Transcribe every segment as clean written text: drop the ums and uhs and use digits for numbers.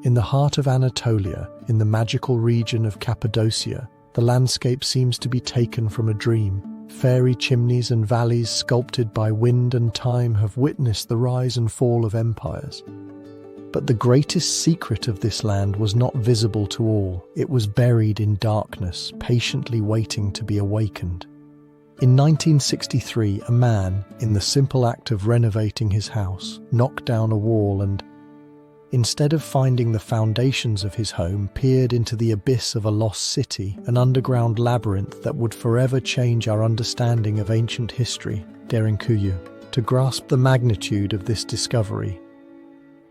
In the heart of Anatolia, in the magical region of Cappadocia, the landscape seems to be taken from a dream. Fairy chimneys and valleys sculpted by wind and time have witnessed the rise and fall of empires. But the greatest secret of this land was not visible to all. It was buried in darkness, patiently waiting to be awakened. In 1963, a man, in the simple act of renovating his house, knocked down a wall and, instead of finding the foundations of his home, peered into the abyss of a lost city, an underground labyrinth that would forever change our understanding of ancient history, Derinkuyu. To grasp the magnitude of this discovery,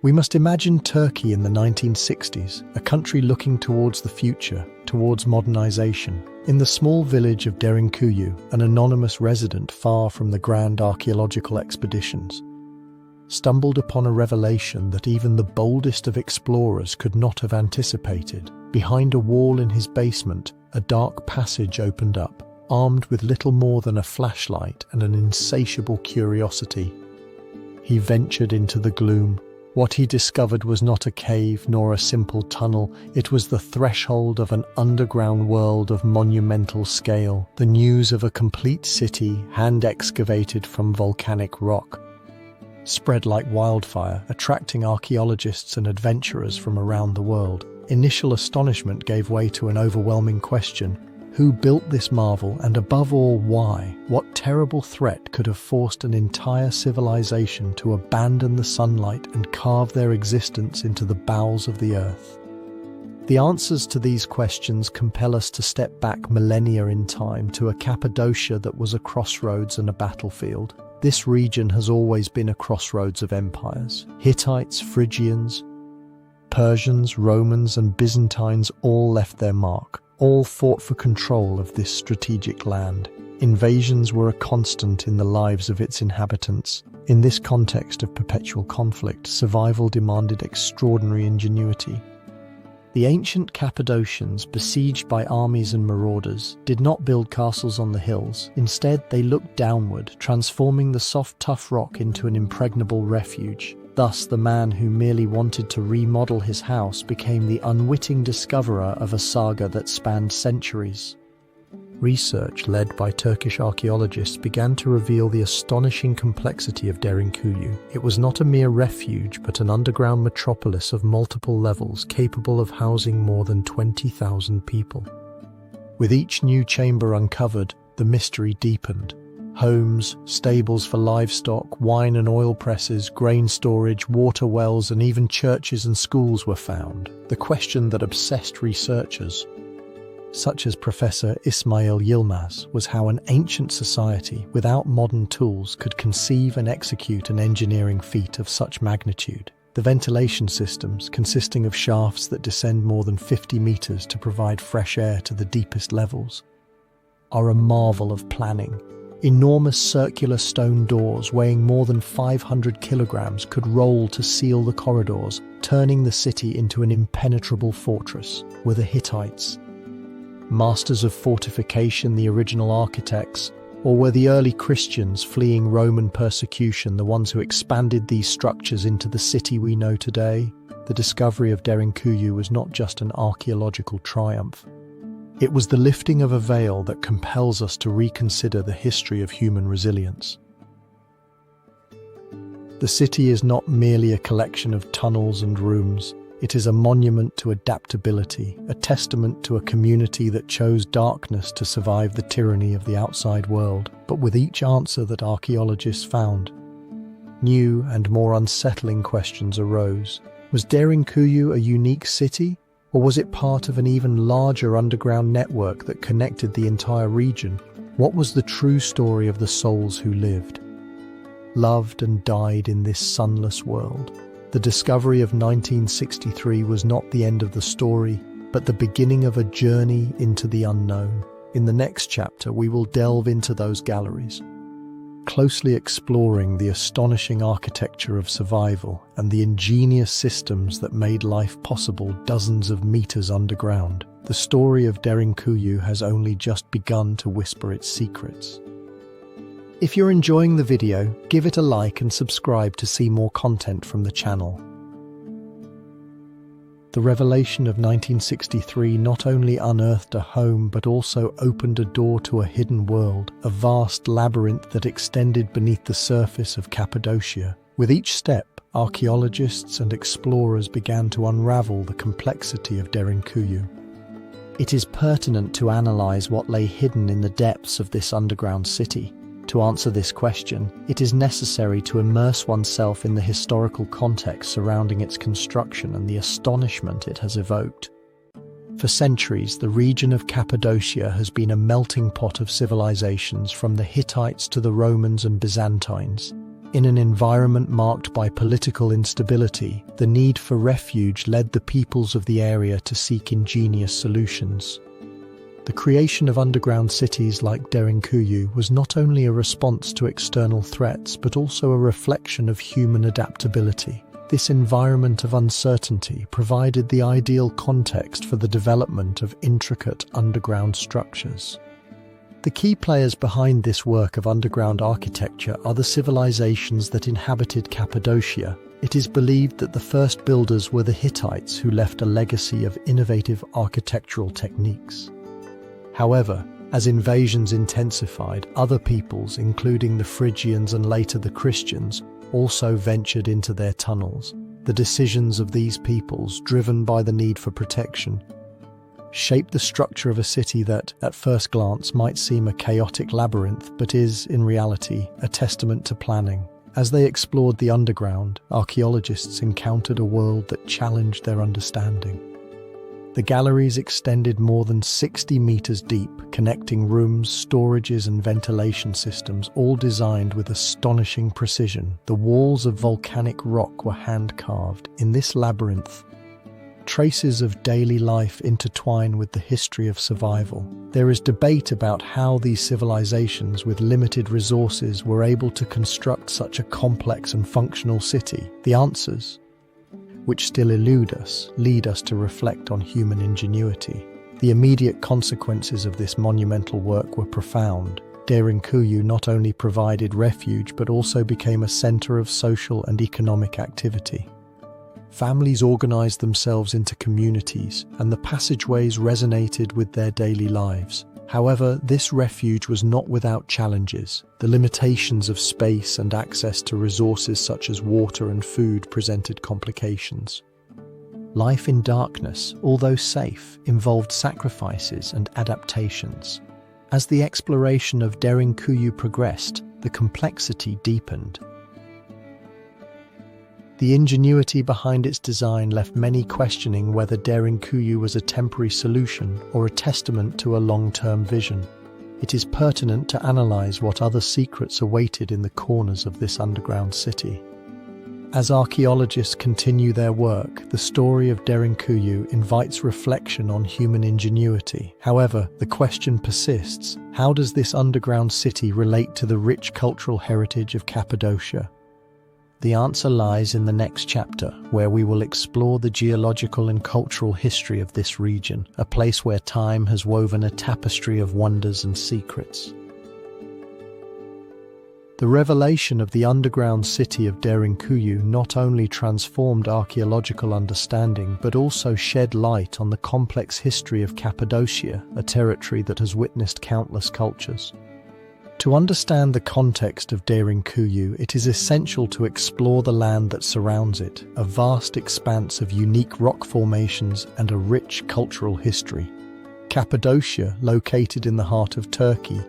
we must imagine Turkey in the 1960s, a country looking towards the future, towards modernization. In the small village of Derinkuyu, an anonymous resident far from the grand archaeological expeditions stumbled upon a revelation that even the boldest of explorers could not have anticipated. Behind a wall in his basement, a dark passage opened up, armed with little more than a flashlight and an insatiable curiosity. He ventured into the gloom. What he discovered was not a cave nor a simple tunnel. It was the threshold of an underground world of monumental scale, the news of a complete city hand-excavated from volcanic rock, spread like wildfire, attracting archaeologists and adventurers from around the world. Initial astonishment gave way to an overwhelming question: who built this marvel, and above all, why? What terrible threat could have forced an entire civilization to abandon the sunlight and carve their existence into the bowels of the earth? The answers to these questions compel us to step back millennia in time to a Cappadocia that was a crossroads and a battlefield. This region has always been a crossroads of empires. Hittites, Phrygians, Persians, Romans, and Byzantines all left their mark. All fought for control of this strategic land. Invasions were a constant in the lives of its inhabitants. In this context of perpetual conflict, survival demanded extraordinary ingenuity. The ancient Cappadocians, besieged by armies and marauders, did not build castles on the hills. Instead, they looked downward, transforming the soft, tough rock into an impregnable refuge. Thus, the man who merely wanted to remodel his house became the unwitting discoverer of a saga that spanned centuries. Research led by Turkish archaeologists began to reveal the astonishing complexity of Derinkuyu. It was not a mere refuge, but an underground metropolis of multiple levels, capable of housing more than 20,000 people. With each new chamber uncovered, the mystery deepened. Homes, stables for livestock, wine and oil presses, grain storage, water wells, and even churches and schools were found. The question that obsessed researchers, such as Professor Ismail Yilmaz, was how an ancient society, without modern tools, could conceive and execute an engineering feat of such magnitude. The ventilation systems, consisting of shafts that descend more than 50 meters to provide fresh air to the deepest levels, are a marvel of planning. Enormous circular stone doors weighing more than 500 kilograms could roll to seal the corridors, turning the city into an impenetrable fortress. Were the Hittites masters of fortification, the original architects, or were the early Christians fleeing Roman persecution the ones who expanded these structures into the city we know today? The discovery of Derinkuyu was not just an archaeological triumph. It was the lifting of a veil that compels us to reconsider the history of human resilience. The city is not merely a collection of tunnels and rooms. It is a monument to adaptability, a testament to a community that chose darkness to survive the tyranny of the outside world. But with each answer that archaeologists found, new and more unsettling questions arose. Was Derinkuyu a unique city, or was it part of an even larger underground network that connected the entire region? What was the true story of the souls who lived, loved and died in this sunless world? The discovery of 1963 was not the end of the story, but the beginning of a journey into the unknown. In the next chapter, we will delve into those galleries, closely exploring the astonishing architecture of survival and the ingenious systems that made life possible dozens of meters underground. The story of Derinkuyu has only just begun to whisper its secrets. If you're enjoying the video, give it a like and subscribe to see more content from the channel. The revelation of 1963 not only unearthed a home but also opened a door to a hidden world, a vast labyrinth that extended beneath the surface of Cappadocia. With each step, archaeologists and explorers began to unravel the complexity of Derinkuyu. It is pertinent to analyze what lay hidden in the depths of this underground city. To answer this question, it is necessary to immerse oneself in the historical context surrounding its construction and the astonishment it has evoked. For centuries, the region of Cappadocia has been a melting pot of civilizations from the Hittites to the Romans and Byzantines. In an environment marked by political instability, the need for refuge led the peoples of the area to seek ingenious solutions. The creation of underground cities like Derinkuyu was not only a response to external threats but also a reflection of human adaptability. This environment of uncertainty provided the ideal context for the development of intricate underground structures. The key players behind this work of underground architecture are the civilizations that inhabited Cappadocia. It is believed that the first builders were the Hittites, who left a legacy of innovative architectural techniques. However, as invasions intensified, other peoples, including the Phrygians and later the Christians, also ventured into their tunnels. The decisions of these peoples, driven by the need for protection, shaped the structure of a city that, at first glance, might seem a chaotic labyrinth, but is, in reality, a testament to planning. As they explored the underground, archaeologists encountered a world that challenged their understanding. The galleries extended more than 60 meters deep, connecting rooms, storages, and ventilation systems, all designed with astonishing precision. The walls of volcanic rock were hand-carved. In this labyrinth, traces of daily life intertwine with the history of survival. There is debate about how these civilizations with limited resources were able to construct such a complex and functional city. The answers, which still elude us, lead us to reflect on human ingenuity. The immediate consequences of this monumental work were profound. Derinkuyu not only provided refuge but also became a center of social and economic activity. Families organized themselves into communities, and the passageways resonated with their daily lives. However, this refuge was not without challenges. The limitations of space and access to resources such as water and food presented complications. Life in darkness, although safe, involved sacrifices and adaptations. As the exploration of Derinkuyu progressed, the complexity deepened. The ingenuity behind its design left many questioning whether Derinkuyu was a temporary solution or a testament to a long-term vision. It is pertinent to analyze what other secrets awaited in the corners of this underground city. As archaeologists continue their work, the story of Derinkuyu invites reflection on human ingenuity. However, the question persists: how does this underground city relate to the rich cultural heritage of Cappadocia? The answer lies in the next chapter, where we will explore the geological and cultural history of this region, a place where time has woven a tapestry of wonders and secrets. The revelation of the underground city of Derinkuyu not only transformed archaeological understanding but also shed light on the complex history of Cappadocia, a territory that has witnessed countless cultures. To understand the context of Derinkuyu, it is essential to explore the land that surrounds it, a vast expanse of unique rock formations and a rich cultural history. Cappadocia, located in the heart of Turkey,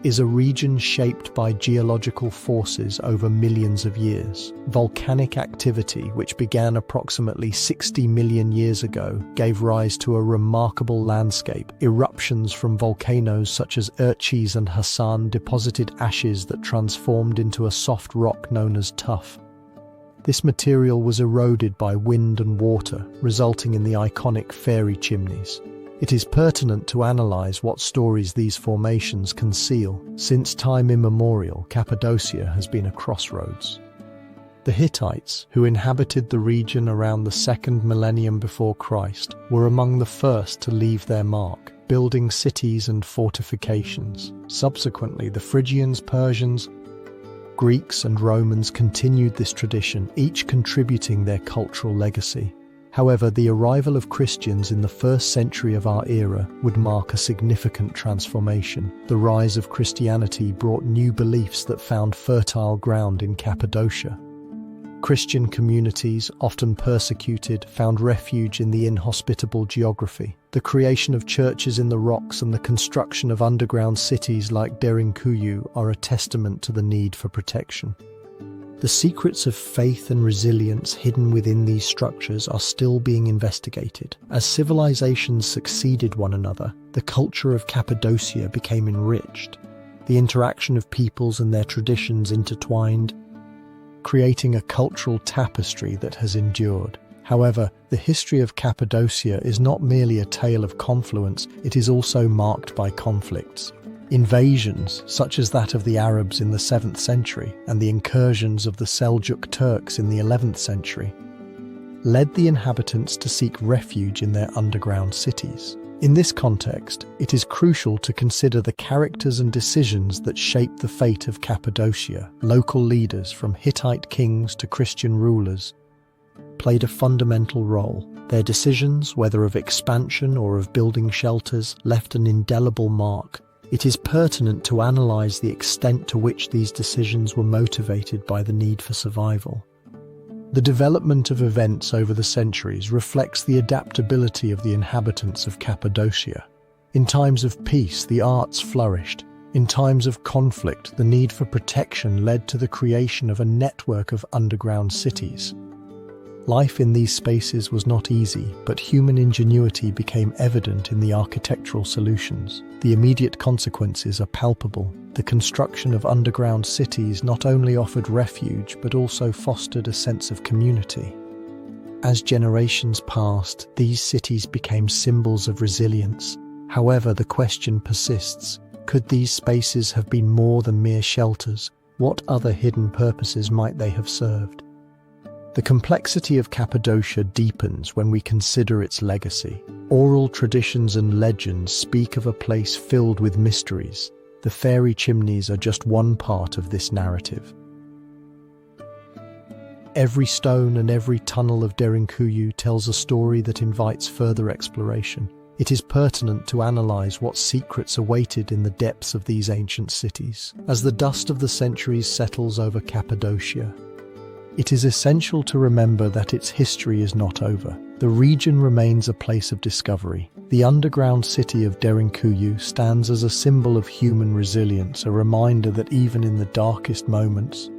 is a region shaped by geological forces over millions of years. Volcanic activity, which began approximately 60 million years ago, gave rise to a remarkable landscape. Eruptions from volcanoes such as Erciyes and Hasan deposited ashes that transformed into a soft rock known as tuff. This material was eroded by wind and water, resulting in the iconic fairy chimneys. It is pertinent to analyze what stories these formations conceal. Since time immemorial, Cappadocia has been a crossroads. The Hittites, who inhabited the region around the 2nd millennium before Christ, were among the first to leave their mark, building cities and fortifications. Subsequently, the Phrygians, Persians, Greeks, and Romans continued this tradition, each contributing their cultural legacy. However, the arrival of Christians in the 1st century of our era would mark a significant transformation. The rise of Christianity brought new beliefs that found fertile ground in Cappadocia. Christian communities, often persecuted, found refuge in the inhospitable geography. The creation of churches in the rocks and the construction of underground cities like Derinkuyu are a testament to the need for protection. The secrets of faith and resilience hidden within these structures are still being investigated. As civilizations succeeded one another, the culture of Cappadocia became enriched. The interaction of peoples and their traditions intertwined, creating a cultural tapestry that has endured. However, the history of Cappadocia is not merely a tale of confluence, it is also marked by conflicts. Invasions, such as that of the Arabs in the 7th century and the incursions of the Seljuk Turks in the 11th century, led the inhabitants to seek refuge in their underground cities. In this context, it is crucial to consider the characters and decisions that shaped the fate of Cappadocia. Local leaders, from Hittite kings to Christian rulers, played a fundamental role. Their decisions, whether of expansion or of building shelters, left an indelible mark. It is pertinent to analyze the extent to which these decisions were motivated by the need for survival. The development of events over the centuries reflects the adaptability of the inhabitants of Cappadocia. In times of peace, the arts flourished. In times of conflict, the need for protection led to the creation of a network of underground cities. Life in these spaces was not easy, but human ingenuity became evident in the architectural solutions. The immediate consequences are palpable. The construction of underground cities not only offered refuge, but also fostered a sense of community. As generations passed, these cities became symbols of resilience. However, the question persists: could these spaces have been more than mere shelters? What other hidden purposes might they have served? The complexity of Cappadocia deepens when we consider its legacy. Oral traditions and legends speak of a place filled with mysteries. The fairy chimneys are just one part of this narrative. Every stone and every tunnel of Derinkuyu tells a story that invites further exploration. It is pertinent to analyze what secrets awaited in the depths of these ancient cities. As the dust of the centuries settles over Cappadocia, it is essential to remember that its history is not over. The region remains a place of discovery. The underground city of Derinkuyu stands as a symbol of human resilience, a reminder that even in the darkest moments,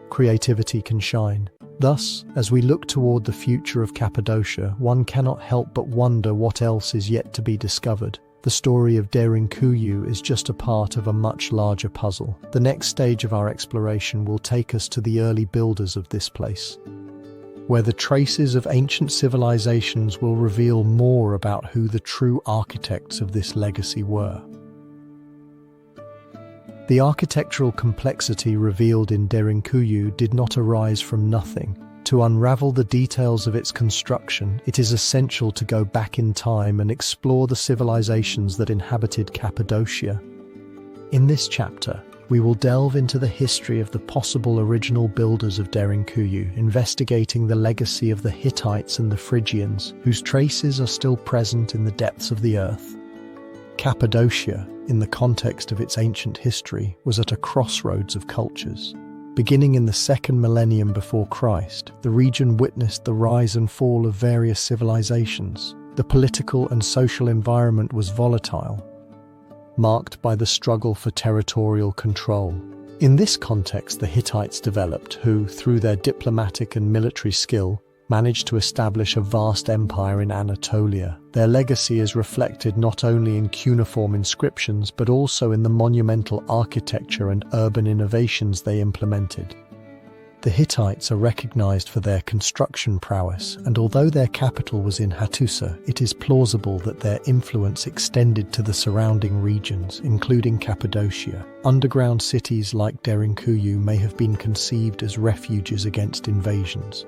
creativity can shine. Thus, as we look toward the future of Cappadocia, one cannot help but wonder what else is yet to be discovered. The story of Derinkuyu is just a part of a much larger puzzle. The next stage of our exploration will take us to the early builders of this place, where the traces of ancient civilizations will reveal more about who the true architects of this legacy were. The architectural complexity revealed in Derinkuyu did not arise from nothing. To unravel the details of its construction, it is essential to go back in time and explore the civilizations that inhabited Cappadocia. In this chapter, we will delve into the history of the possible original builders of Derinkuyu, investigating the legacy of the Hittites and the Phrygians, whose traces are still present in the depths of the earth. Cappadocia, in the context of its ancient history, was at a crossroads of cultures. Beginning in the 2nd millennium before Christ, the region witnessed the rise and fall of various civilizations. The political and social environment was volatile, marked by the struggle for territorial control. In this context, the Hittites developed, who, through their diplomatic and military skill, managed to establish a vast empire in Anatolia. Their legacy is reflected not only in cuneiform inscriptions, but also in the monumental architecture and urban innovations they implemented. The Hittites are recognized for their construction prowess, and although their capital was in Hattusa, it is plausible that their influence extended to the surrounding regions, including Cappadocia. Underground cities like Derinkuyu may have been conceived as refuges against invasions.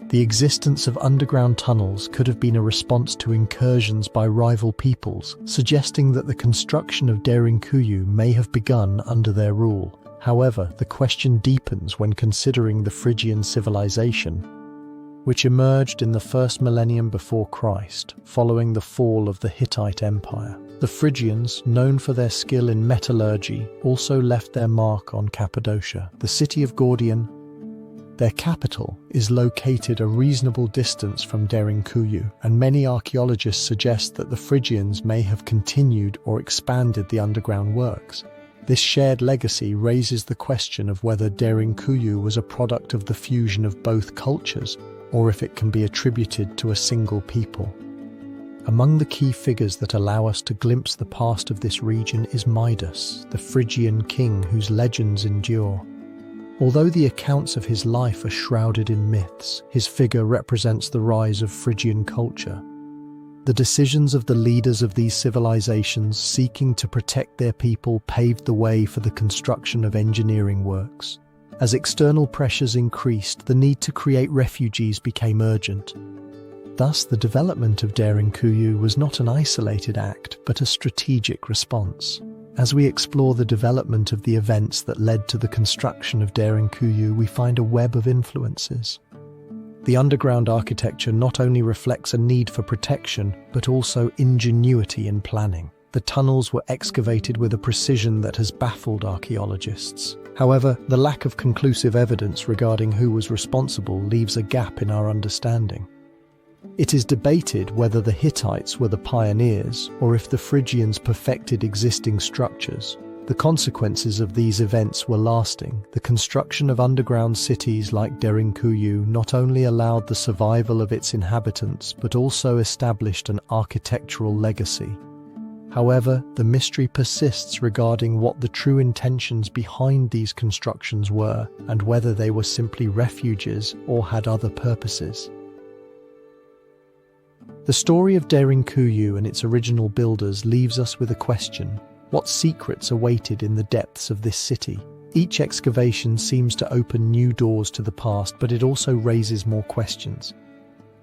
The existence of underground tunnels could have been a response to incursions by rival peoples, suggesting that the construction of Derinkuyu may have begun under their rule. However, the question deepens when considering the Phrygian civilization, which emerged in the first millennium before Christ, following the fall of the Hittite Empire. The Phrygians, known for their skill in metallurgy, also left their mark on Cappadocia. The city of Gordian, their capital, is located a reasonable distance from Derinkuyu, and many archaeologists suggest that the Phrygians may have continued or expanded the underground works. This shared legacy raises the question of whether Derinkuyu was a product of the fusion of both cultures, or if it can be attributed to a single people. Among the key figures that allow us to glimpse the past of this region is Midas, the Phrygian king whose legends endure. Although the accounts of his life are shrouded in myths, his figure represents the rise of Phrygian culture. The decisions of the leaders of these civilizations seeking to protect their people paved the way for the construction of engineering works. As external pressures increased, the need to create refuges became urgent. Thus, the development of Derinkuyu was not an isolated act, but a strategic response. As we explore the development of the events that led to the construction of Derinkuyu, we find a web of influences. The underground architecture not only reflects a need for protection, but also ingenuity in planning. The tunnels were excavated with a precision that has baffled archaeologists. However, the lack of conclusive evidence regarding who was responsible leaves a gap in our understanding. It is debated whether the Hittites were the pioneers or if the Phrygians perfected existing structures. The consequences of these events were lasting. The construction of underground cities like Derinkuyu not only allowed the survival of its inhabitants, but also established an architectural legacy. However, the mystery persists regarding what the true intentions behind these constructions were and whether they were simply refuges or had other purposes. The story of Derinkuyu and its original builders leaves us with a question. What secrets awaited in the depths of this city? Each excavation seems to open new doors to the past, but it also raises more questions.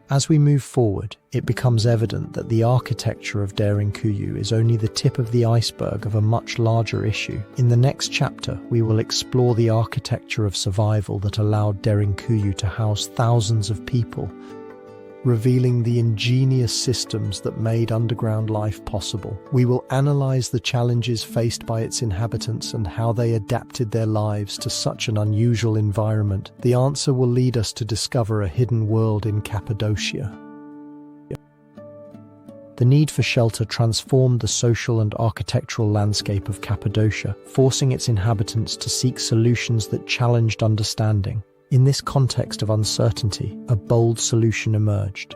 As we move forward, it becomes evident that the architecture of Derinkuyu is only the tip of the iceberg of a much larger issue. In the next chapter, we will explore the architecture of survival that allowed Derinkuyu to house thousands of people, revealing the ingenious systems that made underground life possible. We will analyze the challenges faced by its inhabitants and how they adapted their lives to such an unusual environment. The answer will lead us to discover a hidden world in Cappadocia. The need for shelter transformed the social and architectural landscape of Cappadocia, forcing its inhabitants to seek solutions that challenged understanding. In this context of uncertainty, a bold solution emerged: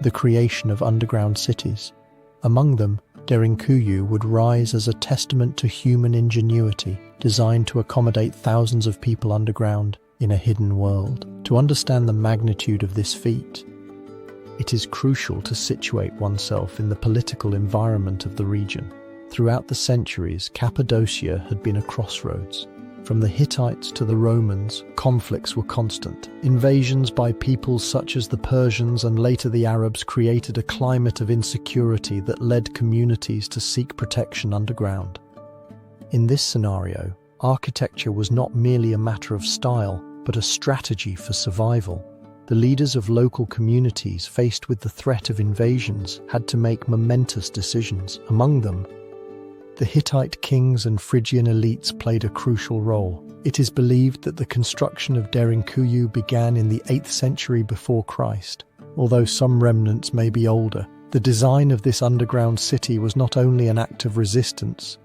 the creation of underground cities. Among them, Derinkuyu would rise as a testament to human ingenuity, designed to accommodate thousands of people underground in a hidden world. To understand the magnitude of this feat, it is crucial to situate oneself in the political environment of the region. Throughout the centuries, Cappadocia had been a crossroads. From the Hittites to the Romans, conflicts were constant. Invasions by peoples such as the Persians and later the Arabs created a climate of insecurity that led communities to seek protection underground. In this scenario, architecture was not merely a matter of style, but a strategy for survival. The leaders of local communities, faced with the threat of invasions, had to make momentous decisions. Among them, the Hittite kings and Phrygian elites played a crucial role. It is believed that the construction of Derinkuyu began in the 8th century before Christ. Although some remnants may be older, the design of this underground city was not only an act of resistance,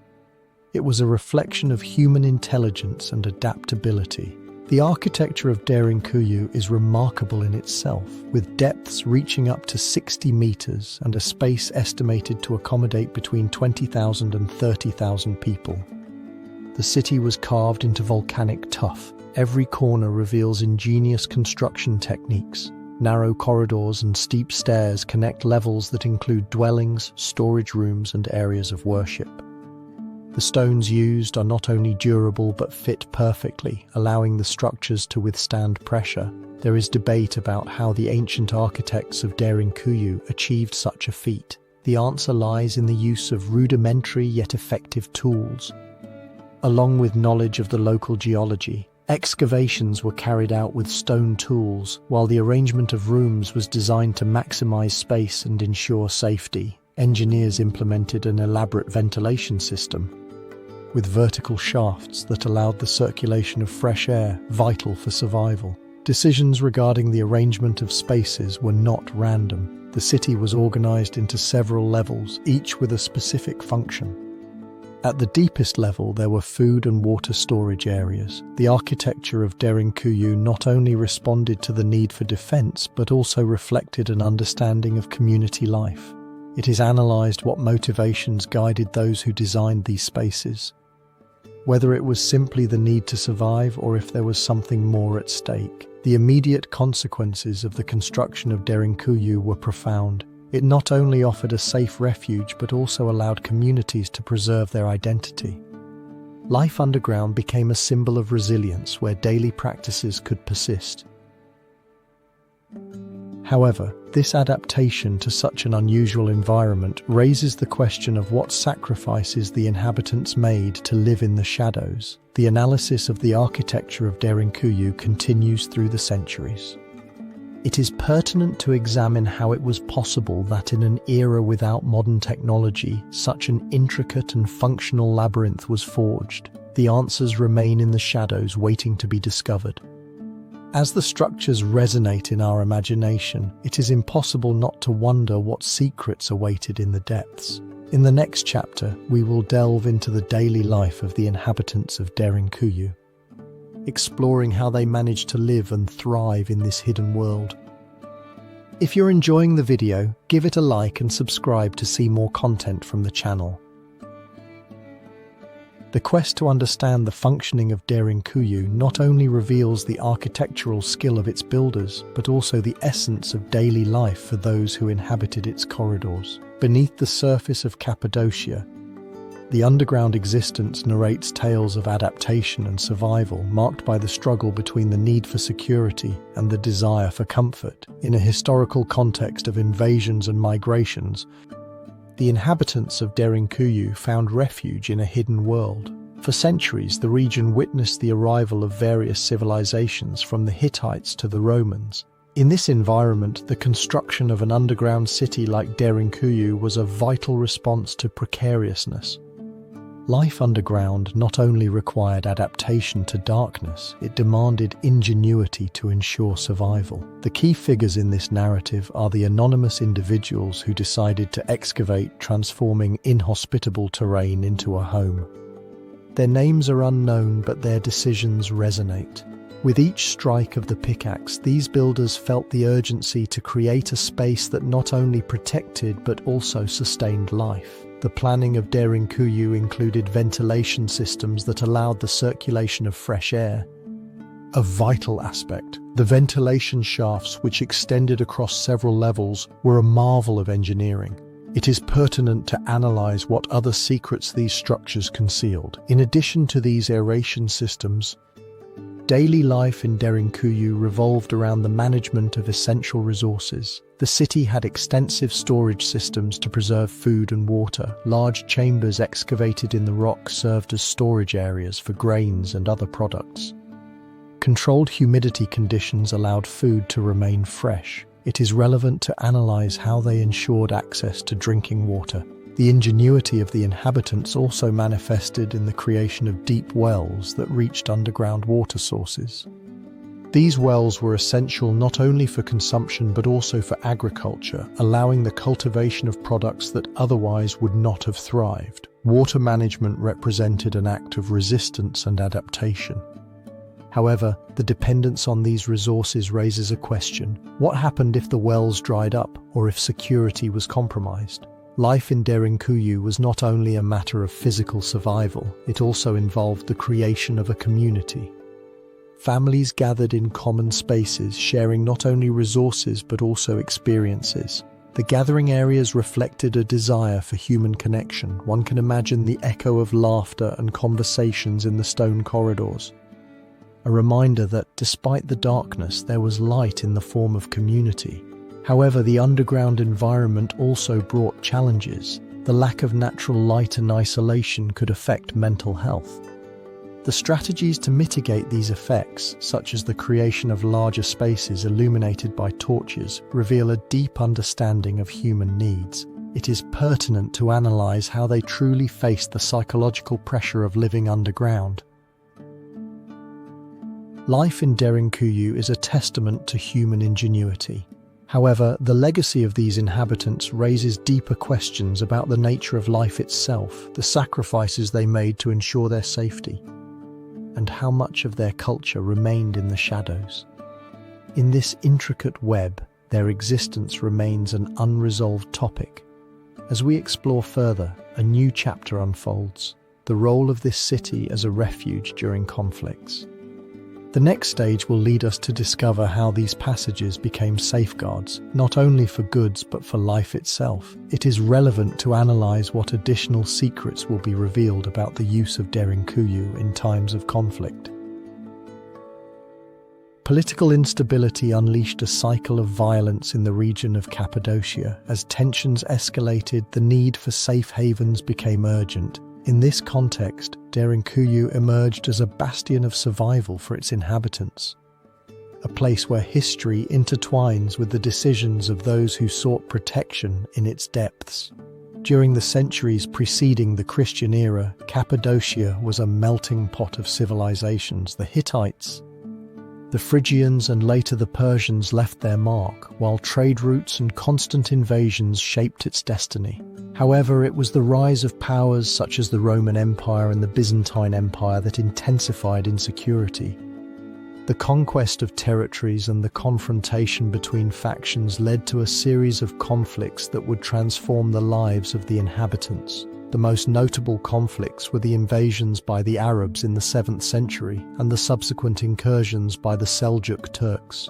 it was a reflection of human intelligence and adaptability. The architecture of Derinkuyu is remarkable in itself, with depths reaching up to 60 meters and a space estimated to accommodate between 20,000 and 30,000 people. The city was carved into volcanic tuff. Every corner reveals ingenious construction techniques. Narrow corridors and steep stairs connect levels that include dwellings, storage rooms, and areas of worship. The stones used are not only durable but fit perfectly, allowing the structures to withstand pressure. There is debate about how the ancient architects of Derinkuyu achieved such a feat. The answer lies in the use of rudimentary yet effective tools. Along with knowledge of the local geology, Excavations were carried out with stone tools, while the arrangement of rooms was designed to maximize space and ensure safety. Engineers implemented an elaborate ventilation system, with vertical shafts that allowed the circulation of fresh air, vital for survival. Decisions regarding the arrangement of spaces were not random. The city was organized into several levels, each with a specific function. At the deepest level, there were food and water storage areas. The architecture of Derinkuyu not only responded to the need for defense, but also reflected an understanding of community life. It is analyzed what motivations guided those who designed these spaces, whether it was simply the need to survive or if there was something more at stake. The immediate consequences of the construction of Derinkuyu were profound. It not only offered a safe refuge but also allowed communities to preserve their identity. Life underground became a symbol of resilience where daily practices could persist. However, this adaptation to such an unusual environment raises the question of what sacrifices the inhabitants made to live in the shadows. The analysis of the architecture of Derinkuyu continues through the centuries. It is pertinent to examine how it was possible that in an era without modern technology, such an intricate and functional labyrinth was forged. The answers remain in the shadows, waiting to be discovered. As the structures resonate in our imagination, it is impossible not to wonder what secrets awaited in the depths. In the next chapter, we will delve into the daily life of the inhabitants of Derinkuyu, exploring how they managed to live and thrive in this hidden world. If you're enjoying the video, give it a like and subscribe to see more content from the channel. The quest to understand the functioning of Derinkuyu not only reveals the architectural skill of its builders, but also the essence of daily life for those who inhabited its corridors. Beneath the surface of Cappadocia, the underground existence narrates tales of adaptation and survival, marked by the struggle between the need for security and the desire for comfort. In a historical context of invasions and migrations, the inhabitants of Derinkuyu found refuge in a hidden world. For centuries, the region witnessed the arrival of various civilizations, from the Hittites to the Romans. In this environment, the construction of an underground city like Derinkuyu was a vital response to precariousness. Life underground not only required adaptation to darkness, it demanded ingenuity to ensure survival. The key figures in this narrative are the anonymous individuals who decided to excavate, transforming inhospitable terrain into a home. Their names are unknown, but their decisions resonate. With each strike of the pickaxe, these builders felt the urgency to create a space that not only protected but also sustained life. The planning of Derinkuyu included ventilation systems that allowed the circulation of fresh air, a vital aspect. The ventilation shafts, which extended across several levels, were a marvel of engineering. It is pertinent to analyze what other secrets these structures concealed. In addition to these aeration systems, daily life in Derinkuyu revolved around the management of essential resources. The city had extensive storage systems to preserve food and water. Large chambers excavated in the rock served as storage areas for grains and other products. Controlled humidity conditions allowed food to remain fresh. It is relevant to analyze how they ensured access to drinking water. The ingenuity of the inhabitants also manifested in the creation of deep wells that reached underground water sources. These wells were essential not only for consumption but also for agriculture, allowing the cultivation of products that otherwise would not have thrived. Water management represented an act of resistance and adaptation. However, the dependence on these resources raises a question. What happened if the wells dried up, or if security was compromised? Life in Derinkuyu was not only a matter of physical survival, it also involved the creation of a community. Families gathered in common spaces, sharing not only resources but also experiences. The gathering areas reflected a desire for human connection. One can imagine the echo of laughter and conversations in the stone corridors, a reminder that, despite the darkness, there was light in the form of community. However, the underground environment also brought challenges. The lack of natural light and isolation could affect mental health. The strategies to mitigate these effects, such as the creation of larger spaces illuminated by torches, reveal a deep understanding of human needs. It is pertinent to analyze how they truly faced the psychological pressure of living underground. Life in Derinkuyu is a testament to human ingenuity. However, the legacy of these inhabitants raises deeper questions about the nature of life itself, the sacrifices they made to ensure their safety, and how much of their culture remained in the shadows. In this intricate web, their existence remains an unresolved topic. As we explore further, a new chapter unfolds: the role of this city as a refuge during conflicts. The next stage will lead us to discover how these passages became safeguards, not only for goods but for life itself. It is relevant to analyze what additional secrets will be revealed about the use of Derinkuyu in times of conflict. Political instability unleashed a cycle of violence in the region of Cappadocia. As tensions escalated, the need for safe havens became urgent. In this context, Derinkuyu emerged as a bastion of survival for its inhabitants, a place where history intertwines with the decisions of those who sought protection in its depths. During the centuries preceding the Christian era, Cappadocia was a melting pot of civilizations. The Hittites, the Phrygians, and later the Persians left their mark, while trade routes and constant invasions shaped its destiny. However, it was the rise of powers such as the Roman Empire and the Byzantine Empire that intensified insecurity. The conquest of territories and the confrontation between factions led to a series of conflicts that would transform the lives of the inhabitants. The most notable conflicts were the invasions by the Arabs in the 7th century and the subsequent incursions by the Seljuk Turks.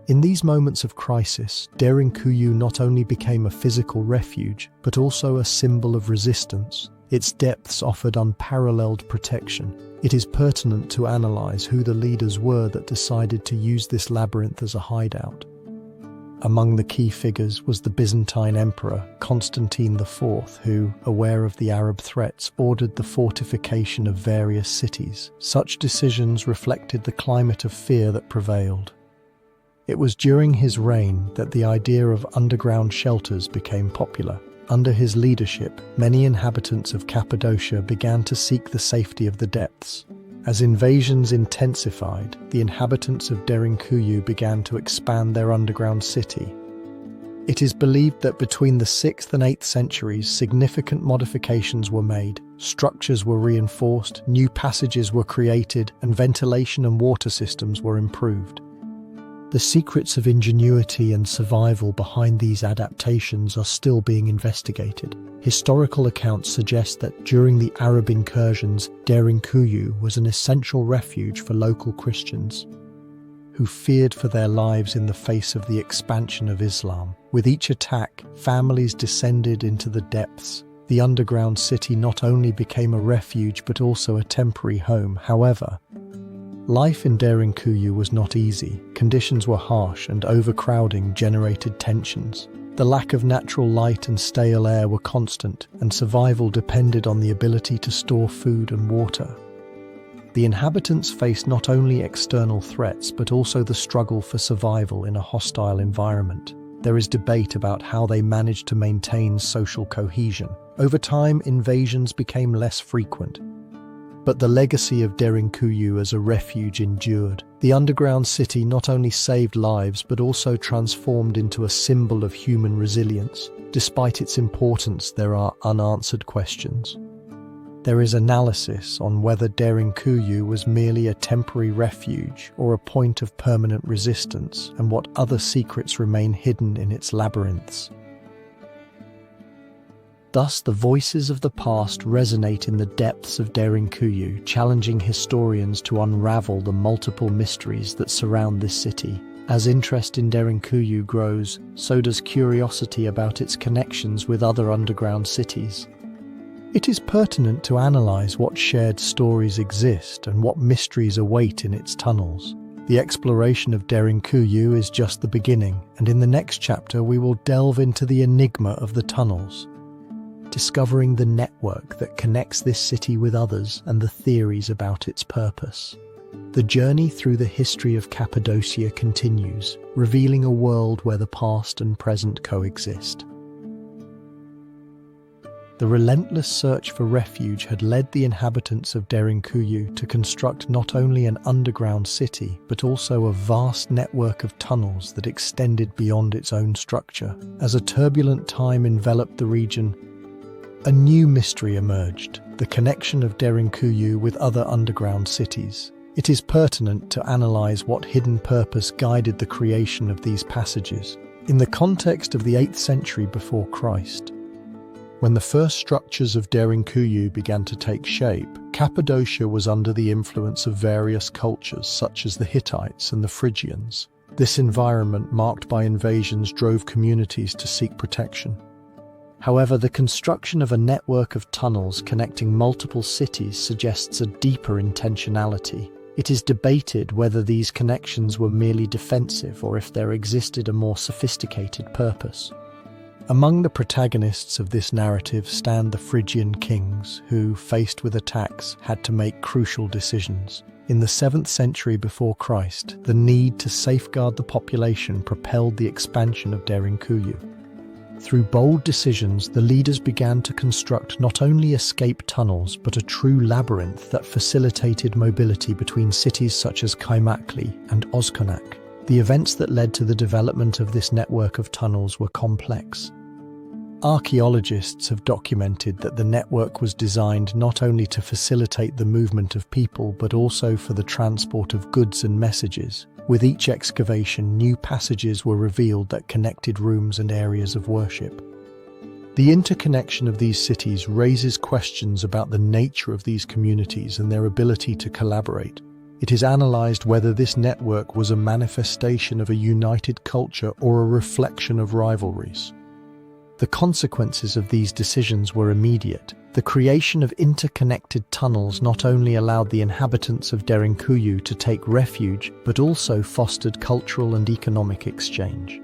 In these moments of crisis, Derinkuyu not only became a physical refuge, but also a symbol of resistance. Its depths offered unparalleled protection. It is pertinent to analyze who the leaders were that decided to use this labyrinth as a hideout. Among the key figures was the Byzantine Emperor, Constantine IV, who, aware of the Arab threats, ordered the fortification of various cities. Such decisions reflected the climate of fear that prevailed. It was during his reign that the idea of underground shelters became popular. Under his leadership, many inhabitants of Cappadocia began to seek the safety of the depths. As invasions intensified, the inhabitants of Derinkuyu began to expand their underground city. It is believed that between the 6th and 8th centuries, significant modifications were made. Structures were reinforced, new passages were created, and ventilation and water systems were improved. The secrets of ingenuity and survival behind these adaptations are still being investigated. Historical accounts suggest that during the Arab incursions, Derinkuyu was an essential refuge for local Christians, who feared for their lives in the face of the expansion of Islam. With each attack, families descended into the depths. The underground city not only became a refuge but also a temporary home. However, life in Derinkuyu was not easy. Conditions were harsh and overcrowding generated tensions. The lack of natural light and stale air were constant, and survival depended on the ability to store food and water. The inhabitants faced not only external threats but also the struggle for survival in a hostile environment. There is debate about how they managed to maintain social cohesion. Over time, invasions became less frequent, but the legacy of Derinkuyu as a refuge endured. The underground city not only saved lives but also transformed into a symbol of human resilience. Despite its importance, there are unanswered questions. There is analysis on whether Derinkuyu was merely a temporary refuge or a point of permanent resistance, and what other secrets remain hidden in its labyrinths. Thus, the voices of the past resonate in the depths of Derinkuyu, challenging historians to unravel the multiple mysteries that surround this city. As interest in Derinkuyu grows, so does curiosity about its connections with other underground cities. It is pertinent to analyze what shared stories exist and what mysteries await in its tunnels. The exploration of Derinkuyu is just the beginning, and in the next chapter we will delve into the enigma of the tunnels. discovering the network that connects this city with others and the theories about its purpose. The journey through the history of Cappadocia continues, revealing a world where the past and present coexist. The relentless search for refuge had led the inhabitants of Derinkuyu to construct not only an underground city, but also a vast network of tunnels that extended beyond its own structure. As a turbulent time enveloped the region, a new mystery emerged: the connection of Derinkuyu with other underground cities. It is pertinent to analyze what hidden purpose guided the creation of these passages. In the context of the 8th century before Christ, when the first structures of Derinkuyu began to take shape, Cappadocia was under the influence of various cultures such as the Hittites and the Phrygians. This environment, marked by invasions, drove communities to seek protection. However, the construction of a network of tunnels connecting multiple cities suggests a deeper intentionality. It is debated whether these connections were merely defensive or if there existed a more sophisticated purpose. Among the protagonists of this narrative stand the Phrygian kings, who, faced with attacks, had to make crucial decisions. In the 7th century before Christ, the need to safeguard the population propelled the expansion of Derinkuyu. Through bold decisions, the leaders began to construct not only escape tunnels, but a true labyrinth that facilitated mobility between cities such as Kaimakli and Ozkonak. The events that led to the development of this network of tunnels were complex. Archaeologists have documented that the network was designed not only to facilitate the movement of people, but also for the transport of goods and messages. With each excavation, new passages were revealed that connected rooms and areas of worship. The interconnection of these cities raises questions about the nature of these communities and their ability to collaborate. It is analyzed whether this network was a manifestation of a united culture or a reflection of rivalries. The consequences of these decisions were immediate. The creation of interconnected tunnels not only allowed the inhabitants of Derinkuyu to take refuge, but also fostered cultural and economic exchange.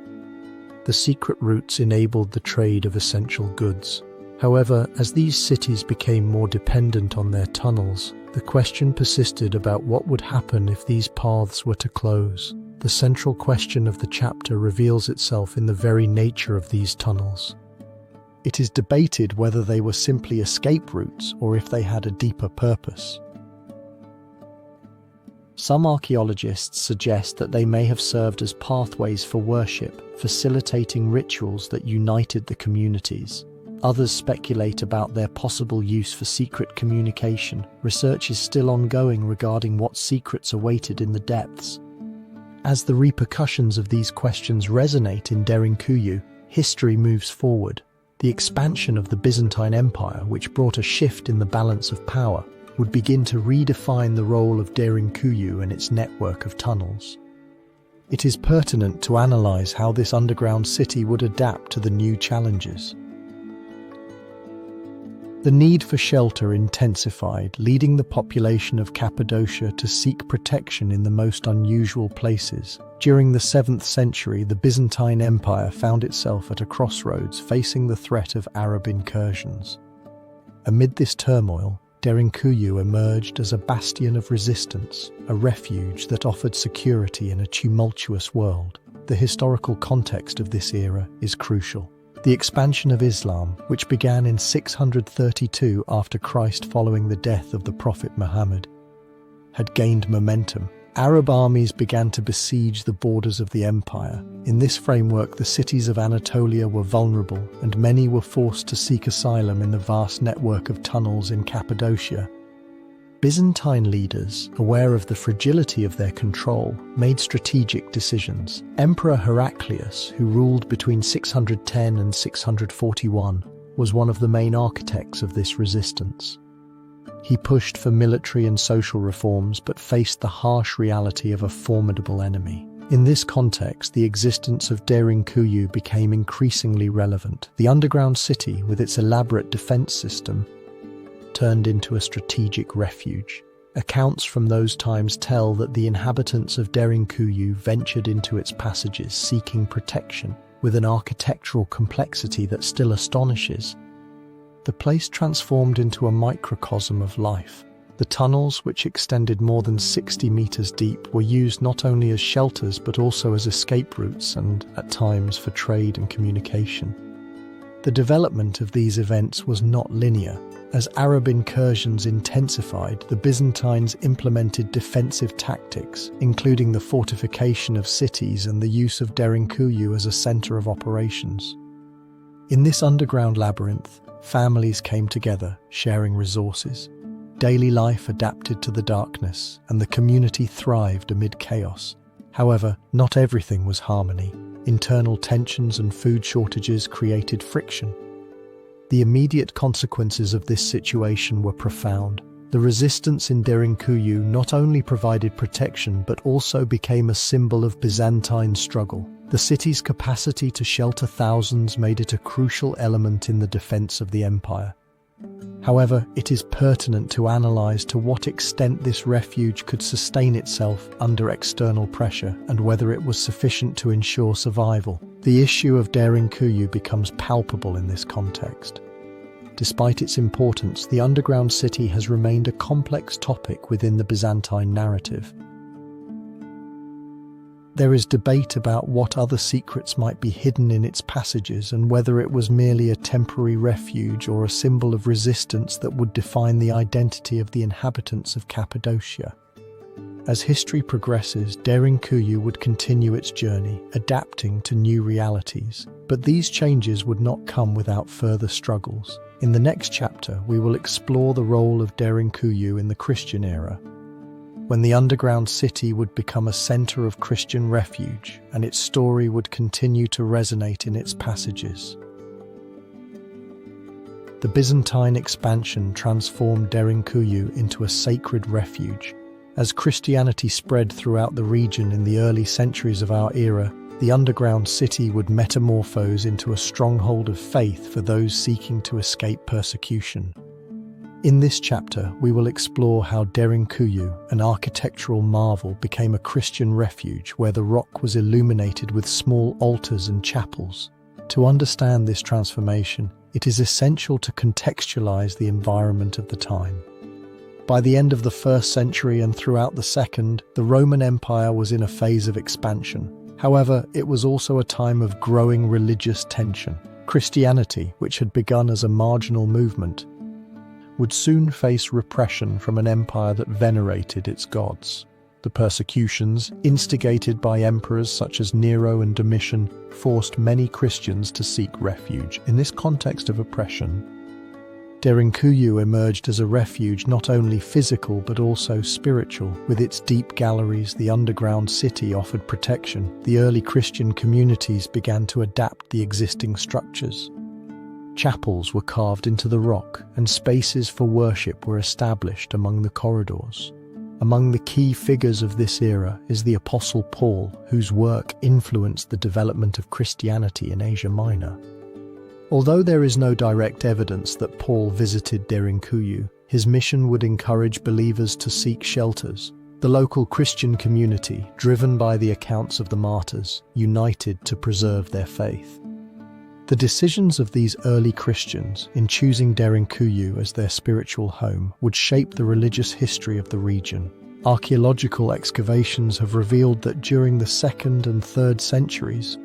The secret routes enabled the trade of essential goods. However, as these cities became more dependent on their tunnels, the question persisted about what would happen if these paths were to close. The central question of the chapter reveals itself in the very nature of these tunnels. It is debated whether they were simply escape routes or if they had a deeper purpose. Some archaeologists suggest that they may have served as pathways for worship, facilitating rituals that united the communities. Others speculate about their possible use for secret communication. Research is still ongoing regarding what secrets awaited in the depths. As the repercussions of these questions resonate in Derinkuyu, history moves forward. The expansion of the Byzantine Empire, which brought a shift in the balance of power, would begin to redefine the role of Derinkuyu and its network of tunnels. It is pertinent to analyze how this underground city would adapt to the new challenges. The need for shelter intensified, leading the population of Cappadocia to seek protection in the most unusual places. During the 7th century, the Byzantine Empire found itself at a crossroads, facing the threat of Arab incursions. Amid this turmoil, Derinkuyu emerged as a bastion of resistance, a refuge that offered security in a tumultuous world. The historical context of this era is crucial. The expansion of Islam, which began in 632 after Christ following the death of the Prophet Muhammad, had gained momentum. Arab armies began to besiege the borders of the empire. In this framework, the cities of Anatolia were vulnerable, and many were forced to seek asylum in the vast network of tunnels in Cappadocia. Byzantine leaders, aware of the fragility of their control, made strategic decisions. Emperor Heraclius, who ruled between 610 and 641, was one of the main architects of this resistance. He pushed for military and social reforms, but faced the harsh reality of a formidable enemy. In this context, the existence of Derinkuyu became increasingly relevant. The underground city, with its elaborate defense system, turned into a strategic refuge. Accounts from those times tell that the inhabitants of Derinkuyu ventured into its passages seeking protection, with an architectural complexity that still astonishes. the place transformed into a microcosm of life. The tunnels, which extended more than 60 meters deep, were used not only as shelters but also as escape routes and, at times, for trade and communication. The development of these events was not linear. As Arab incursions intensified, the Byzantines implemented defensive tactics, including the fortification of cities and the use of Derinkuyu as a center of operations. In this underground labyrinth, families came together, sharing resources. Daily life adapted to the darkness, and the community thrived amid chaos. However, not everything was harmony. Internal tensions and food shortages created friction. The immediate consequences of this situation were profound. The resistance in Derinkuyu not only provided protection but also became a symbol of Byzantine struggle. The city's capacity to shelter thousands made it a crucial element in the defense of the empire. However, it is pertinent to analyze to what extent this refuge could sustain itself under external pressure and whether it was sufficient to ensure survival. The issue of Derinkuyu becomes palpable in this context. Despite its importance, the underground city has remained a complex topic within the Byzantine narrative. There is debate about what other secrets might be hidden in its passages and whether it was merely a temporary refuge or a symbol of resistance that would define the identity of the inhabitants of Cappadocia. As history progresses, Derinkuyu would continue its journey, adapting to new realities. But these changes would not come without further struggles. In the next chapter, we will explore the role of Derinkuyu in the Christian era, when the underground city would become a center of Christian refuge and its story would continue to resonate in its passages. The Byzantine expansion transformed Derinkuyu into a sacred refuge. As Christianity spread throughout the region in the early centuries of our era, the underground city would metamorphose into a stronghold of faith for those seeking to escape persecution. In this chapter, we will explore how Derinkuyu, an architectural marvel, became a Christian refuge where the rock was illuminated with small altars and chapels. To understand this transformation, it is essential to contextualize the environment of the time. By the end of the 1st century and throughout the 2nd, the Roman Empire was in a phase of expansion. However, it was also a time of growing religious tension. Christianity, which had begun as a marginal movement, would soon face repression from an empire that venerated its gods. The persecutions, instigated by emperors such as Nero and Domitian, forced many Christians to seek refuge. In this context of oppression, Derinkuyu emerged as a refuge not only physical but also spiritual. With its deep galleries, the underground city offered protection. The early Christian communities began to adapt the existing structures. Chapels were carved into the rock, and spaces for worship were established among the corridors. Among the key figures of this era is the Apostle Paul, whose work influenced the development of Christianity in Asia Minor. Although there is no direct evidence that Paul visited Derinkuyu, his mission would encourage believers to seek shelters. The local Christian community, driven by the accounts of the martyrs, united to preserve their faith. The decisions of these early Christians in choosing Derinkuyu as their spiritual home would shape the religious history of the region. Archaeological excavations have revealed that during the 2nd and 3rd centuries,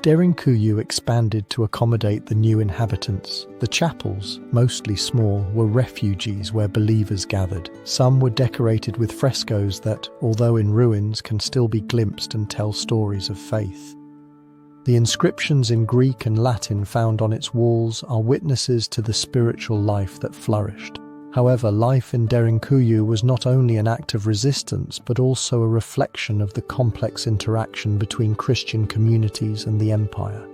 Derinkuyu expanded to accommodate the new inhabitants. The chapels, mostly small, were refuges where believers gathered. Some were decorated with frescoes that, although in ruins, can still be glimpsed and tell stories of faith. The inscriptions in Greek and Latin found on its walls are witnesses to the spiritual life that flourished. However, life in Derinkuyu was not only an act of resistance but also a reflection of the complex interaction between Christian communities and the empire.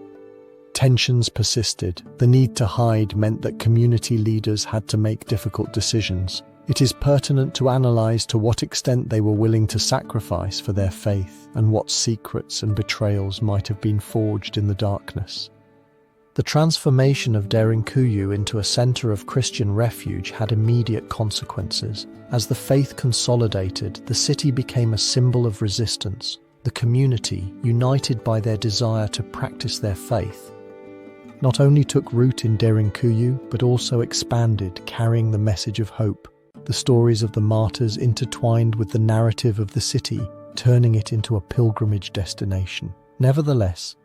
Tensions persisted. The need to hide meant that community leaders had to make difficult decisions. It is pertinent to analyze to what extent they were willing to sacrifice for their faith and what secrets and betrayals might have been forged in the darkness. The transformation of Derinkuyu into a center of Christian refuge had immediate consequences. As the faith consolidated, the city became a symbol of resistance. The community, united by their desire to practice their faith, not only took root in Derinkuyu, but also expanded, carrying the message of hope. The stories of the martyrs intertwined with the narrative of the city, turning it into a pilgrimage destination. Nevertheless,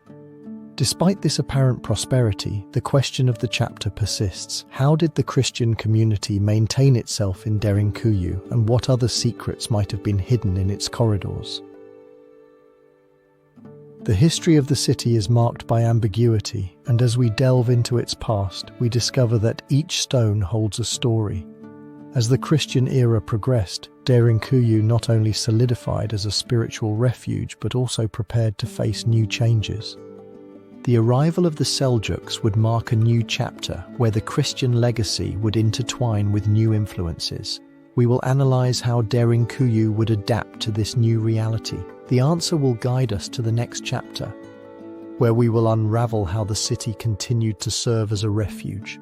despite this apparent prosperity, the question of the chapter persists. How did the Christian community maintain itself in Derinkuyu, and what other secrets might have been hidden in its corridors? The history of the city is marked by ambiguity, and as we delve into its past, we discover that each stone holds a story. As the Christian era progressed, Derinkuyu not only solidified as a spiritual refuge but also prepared to face new changes. The arrival of the Seljuks would mark a new chapter where the Christian legacy would intertwine with new influences. We will analyze how Derinkuyu would adapt to this new reality. The answer will guide us to the next chapter, where we will unravel how the city continued to serve as a refuge.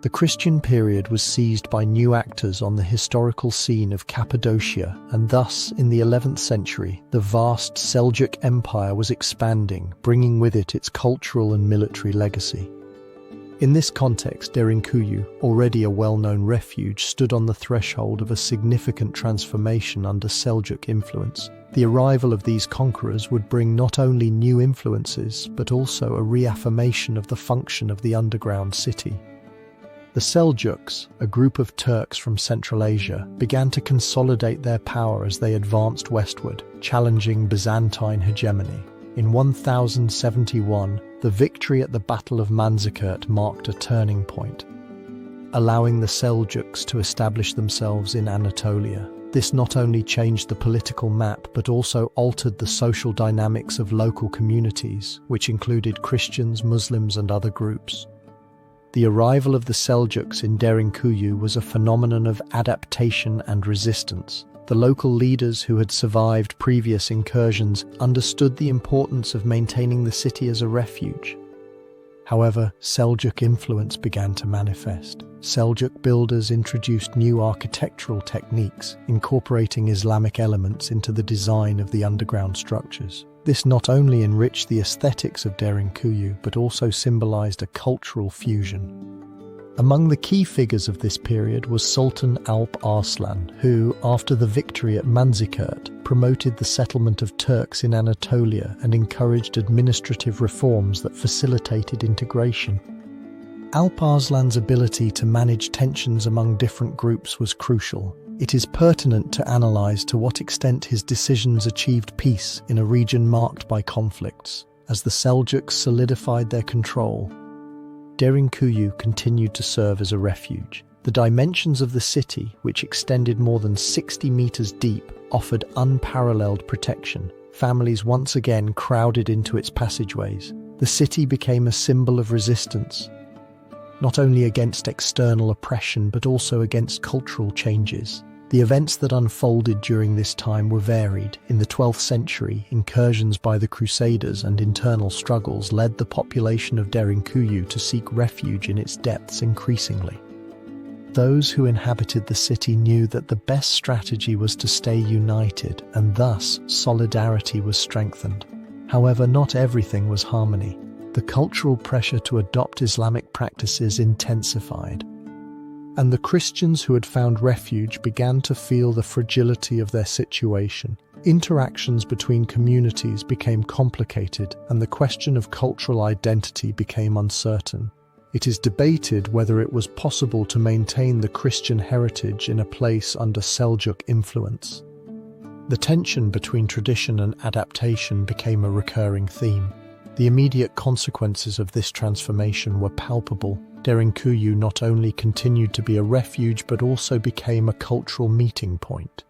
The Christian period was seized by new actors on the historical scene of Cappadocia, and thus, in the 11th century, the vast Seljuk Empire was expanding, bringing with it its cultural and military legacy. In this context, Derinkuyu, already a well-known refuge, stood on the threshold of a significant transformation under Seljuk influence. The arrival of these conquerors would bring not only new influences, but also a reaffirmation of the function of the underground city. The Seljuks, a group of Turks from Central Asia, began to consolidate their power as they advanced westward, challenging Byzantine hegemony. In 1071, the victory at the Battle of Manzikert marked a turning point, allowing the Seljuks to establish themselves in Anatolia. This not only changed the political map, but also altered the social dynamics of local communities, which included Christians, Muslims, and other groups. The arrival of the Seljuks in Derinkuyu was a phenomenon of adaptation and resistance. The local leaders who had survived previous incursions understood the importance of maintaining the city as a refuge. However, Seljuk influence began to manifest. Seljuk builders introduced new architectural techniques, incorporating Islamic elements into the design of the underground structures. This not only enriched the aesthetics of Derinkuyu, but also symbolized a cultural fusion. Among the key figures of this period was Sultan Alp Arslan, who, after the victory at Manzikert, promoted the settlement of Turks in Anatolia and encouraged administrative reforms that facilitated integration. Alp Arslan's ability to manage tensions among different groups was crucial. It is pertinent to analyze to what extent his decisions achieved peace in a region marked by conflicts. As the Seljuks solidified their control, Derinkuyu continued to serve as a refuge. The dimensions of the city, which extended more than 60 meters deep, offered unparalleled protection. Families once again crowded into its passageways. The city became a symbol of resistance, not only against external oppression but also against cultural changes. The events that unfolded during this time were varied. In the 12th century, incursions by the Crusaders and internal struggles led the population of Derinkuyu to seek refuge in its depths increasingly. Those who inhabited the city knew that the best strategy was to stay united, and thus solidarity was strengthened. However, not everything was harmony. The cultural pressure to adopt Islamic practices intensified, and the Christians who had found refuge began to feel the fragility of their situation. Interactions between communities became complicated, and the question of cultural identity became uncertain. It is debated whether it was possible to maintain the Christian heritage in a place under Seljuk influence. The tension between tradition and adaptation became a recurring theme. The immediate consequences of this transformation were palpable. Derinkuyu not only continued to be a refuge but also became a cultural meeting point.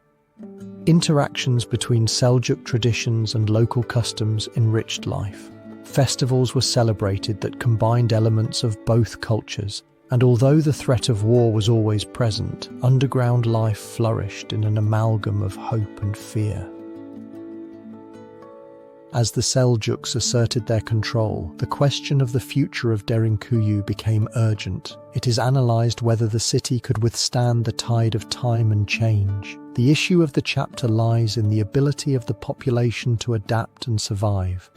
Interactions between Seljuk traditions and local customs enriched life. Festivals were celebrated that combined elements of both cultures, and although the threat of war was always present, underground life flourished in an amalgam of hope and fear. As the Seljuks asserted their control, the question of the future of Derinkuyu became urgent. It is analysed whether the city could withstand the tide of time and change. The issue of the chapter lies in the ability of the population to adapt and survive.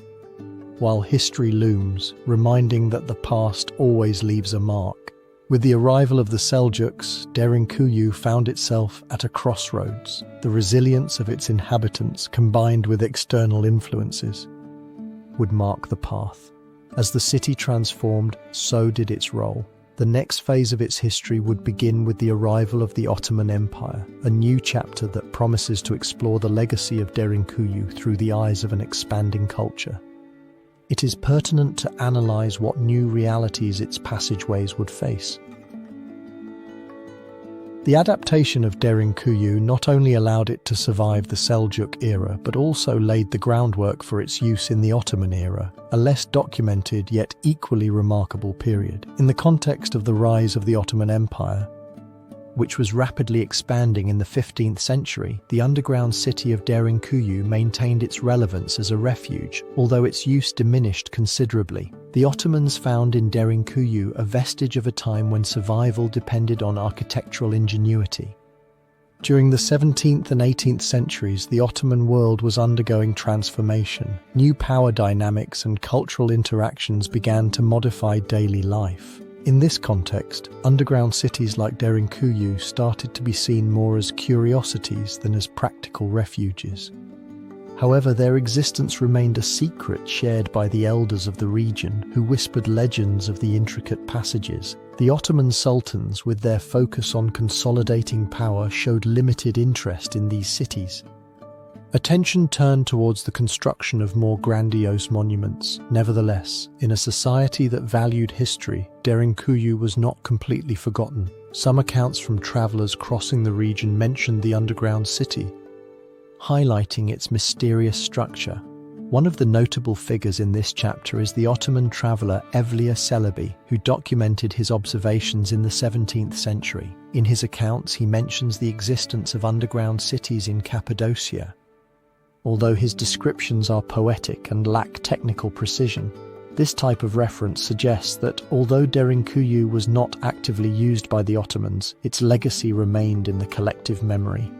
while history looms, reminding that the past always leaves a mark. With the arrival of the Seljuks, Derinkuyu found itself at a crossroads. The resilience of its inhabitants, combined with external influences, would mark the path. As the city transformed, so did its role. The next phase of its history would begin with the arrival of the Ottoman Empire, a new chapter that promises to explore the legacy of Derinkuyu through the eyes of an expanding culture. It is pertinent to analyze what new realities its passageways would face. The adaptation of Derinkuyu not only allowed it to survive the Seljuk era, but also laid the groundwork for its use in the Ottoman era, a less documented yet equally remarkable period. In the context of the rise of the Ottoman Empire, which was rapidly expanding in the 15th century, the underground city of Derinkuyu maintained its relevance as a refuge, although its use diminished considerably. The Ottomans found in Derinkuyu a vestige of a time when survival depended on architectural ingenuity. During the 17th and 18th centuries, the Ottoman world was undergoing transformation. New power dynamics and cultural interactions began to modify daily life. In this context, underground cities like Derinkuyu started to be seen more as curiosities than as practical refuges. However, their existence remained a secret shared by the elders of the region, who whispered legends of the intricate passages. The Ottoman sultans, with their focus on consolidating power, showed limited interest in these cities. Attention turned towards the construction of more grandiose monuments. Nevertheless, in a society that valued history, Derinkuyu was not completely forgotten. Some accounts from travelers crossing the region mentioned the underground city, highlighting its mysterious structure. One of the notable figures in this chapter is the Ottoman traveller Evliya Çelebi, who documented his observations in the 17th century. In his accounts, he mentions the existence of underground cities in Cappadocia. Although his descriptions are poetic and lack technical precision, this type of reference suggests that, although Derinkuyu was not actively used by the Ottomans, its legacy remained in the collective memory.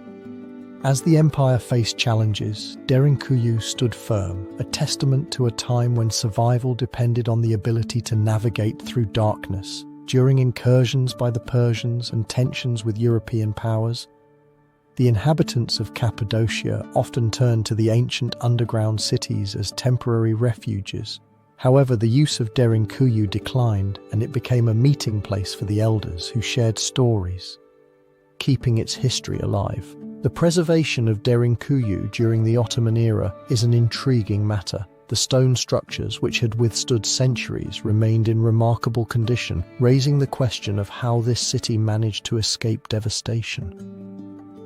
As the empire faced challenges, Derinkuyu stood firm, a testament to a time when survival depended on the ability to navigate through darkness. During incursions by the Persians and tensions with European powers, the inhabitants of Cappadocia often turned to the ancient underground cities as temporary refuges. However, the use of Derinkuyu declined, and it became a meeting place for the elders who shared stories, keeping its history alive. The preservation of Derinkuyu during the Ottoman era is an intriguing matter. The stone structures, which had withstood centuries, remained in remarkable condition, raising the question of how this city managed to escape devastation.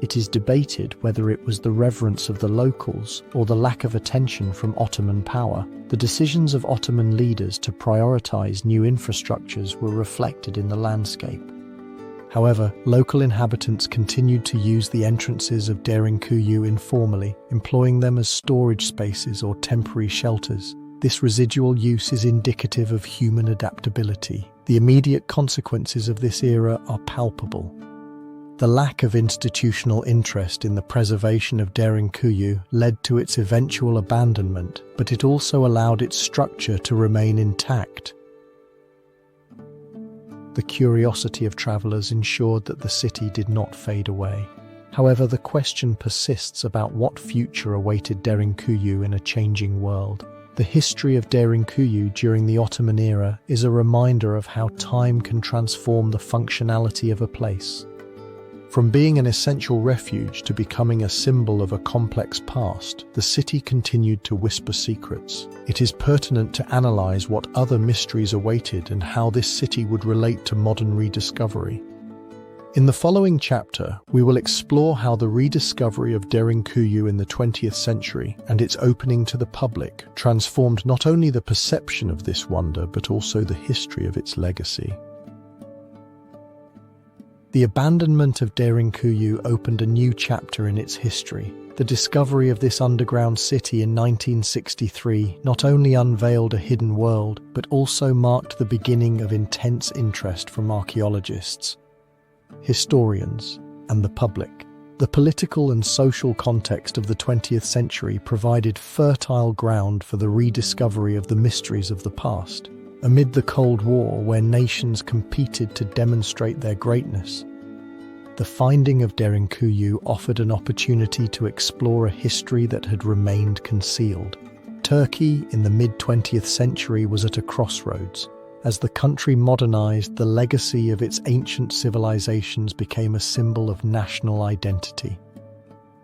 It is debated whether it was the reverence of the locals or the lack of attention from Ottoman power. The decisions of Ottoman leaders to prioritize new infrastructures were reflected in the landscape. However, local inhabitants continued to use the entrances of Derinkuyu informally, employing them as storage spaces or temporary shelters. This residual use is indicative of human adaptability. The immediate consequences of this era are palpable. The lack of institutional interest in the preservation of Derinkuyu led to its eventual abandonment, but it also allowed its structure to remain intact. The curiosity of travelers ensured that the city did not fade away. However, the question persists about what future awaited Derinkuyu in a changing world. The history of Derinkuyu during the Ottoman era is a reminder of how time can transform the functionality of a place. From being an essential refuge to becoming a symbol of a complex past, the city continued to whisper secrets. It is pertinent to analyze what other mysteries awaited and how this city would relate to modern rediscovery. In the following chapter, we will explore how the rediscovery of Derinkuyu in the 20th century and its opening to the public transformed not only the perception of this wonder, but also the history of its legacy. The abandonment of Derinkuyu opened a new chapter in its history. The discovery of this underground city in 1963 not only unveiled a hidden world, but also marked the beginning of intense interest from archaeologists, historians, and the public. The political and social context of the 20th century provided fertile ground for the rediscovery of the mysteries of the past. Amid the Cold War, where nations competed to demonstrate their greatness, the finding of Derinkuyu offered an opportunity to explore a history that had remained concealed. Turkey, in the mid-20th century, was at a crossroads. As the country modernized, the legacy of its ancient civilizations became a symbol of national identity.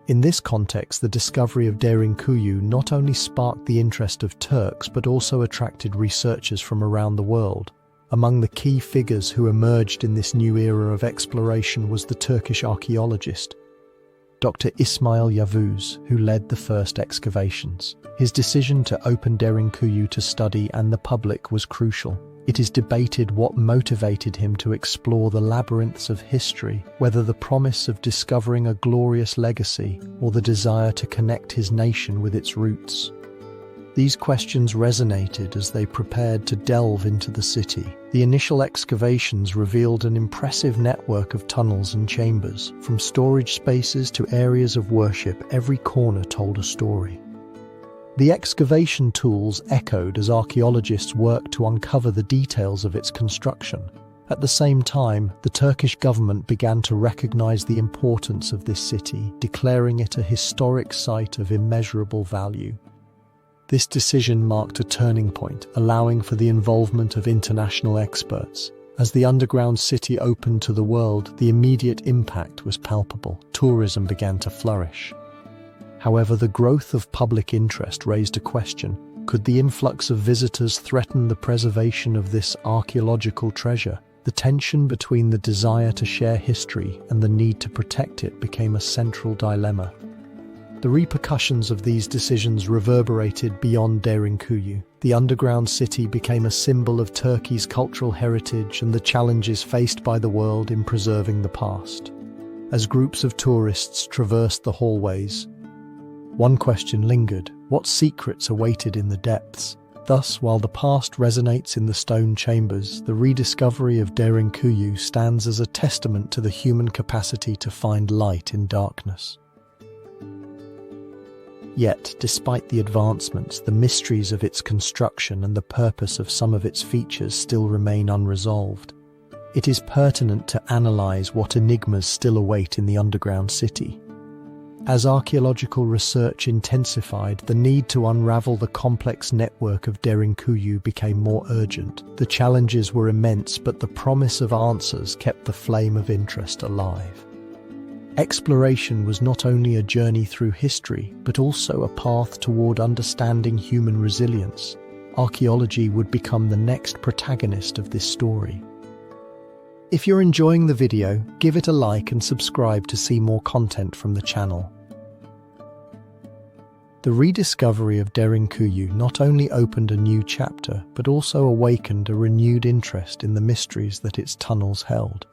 In this context, the discovery of Derinkuyu not only sparked the interest of Turks but also attracted researchers from around the world. Among the key figures who emerged in this new era of exploration was the Turkish archaeologist, Dr. Ismail Yavuz, who led the first excavations. His decision to open Derinkuyu to study and the public was crucial. It is debated what motivated him to explore the labyrinths of history, whether the promise of discovering a glorious legacy or the desire to connect his nation with its roots. These questions resonated as they prepared to delve into the city. The initial excavations revealed an impressive network of tunnels and chambers. From storage spaces to areas of worship, every corner told a story. The excavation tools echoed as archaeologists worked to uncover the details of its construction. At the same time, the Turkish government began to recognize the importance of this city, declaring it a historic site of immeasurable value. This decision marked a turning point, allowing for the involvement of international experts. As the underground city opened to the world, the immediate impact was palpable. Tourism began to flourish. However, the growth of public interest raised a question. Could the influx of visitors threaten the preservation of this archaeological treasure? The tension between the desire to share history and the need to protect it became a central dilemma. The repercussions of these decisions reverberated beyond Derinkuyu. The underground city became a symbol of Turkey's cultural heritage and the challenges faced by the world in preserving the past. As groups of tourists traversed the hallways, one question lingered: what secrets awaited in the depths? Thus, while the past resonates in the stone chambers, the rediscovery of Derinkuyu stands as a testament to the human capacity to find light in darkness. Yet, despite the advancements, the mysteries of its construction and the purpose of some of its features still remain unresolved. It is pertinent to analyze what enigmas still await in the underground city. As archaeological research intensified, the need to unravel the complex network of Derinkuyu became more urgent. The challenges were immense, but the promise of answers kept the flame of interest alive. Exploration was not only a journey through history, but also a path toward understanding human resilience. Archaeology would become the next protagonist of this story. If you're enjoying the video, give it a like and subscribe to see more content from the channel. The rediscovery of Derinkuyu not only opened a new chapter, but also awakened a renewed interest in the mysteries that its tunnels held.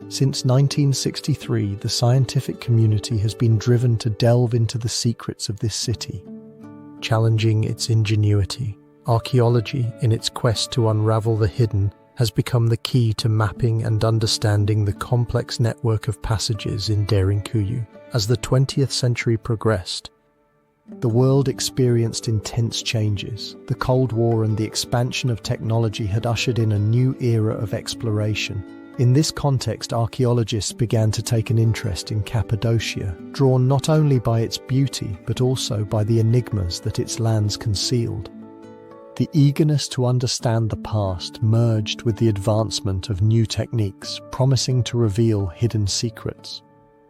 Since 1963, the scientific community has been driven to delve into the secrets of this city, challenging its ingenuity. Archaeology, in its quest to unravel the hidden, has become the key to mapping and understanding the complex network of passages in Derinkuyu. As the 20th century progressed, the world experienced intense changes. The Cold War and the expansion of technology had ushered in a new era of exploration. In this context, archaeologists began to take an interest in Cappadocia, drawn not only by its beauty but also by the enigmas that its lands concealed. The eagerness to understand the past merged with the advancement of new techniques, promising to reveal hidden secrets.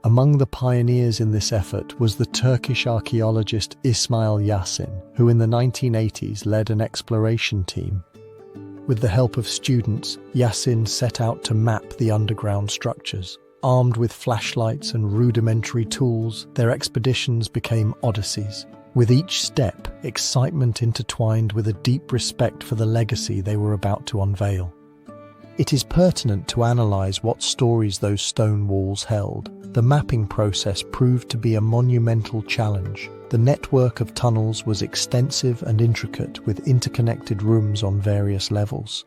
Among the pioneers in this effort was the Turkish archaeologist Ismail Yasin, who in the 1980s led an exploration team. With the help of students, Yasin set out to map the underground structures. Armed with flashlights and rudimentary tools, their expeditions became odysseys. With each step, excitement intertwined with a deep respect for the legacy they were about to unveil. It is pertinent to analyze what stories those stone walls held. The mapping process proved to be a monumental challenge. The network of tunnels was extensive and intricate, with interconnected rooms on various levels.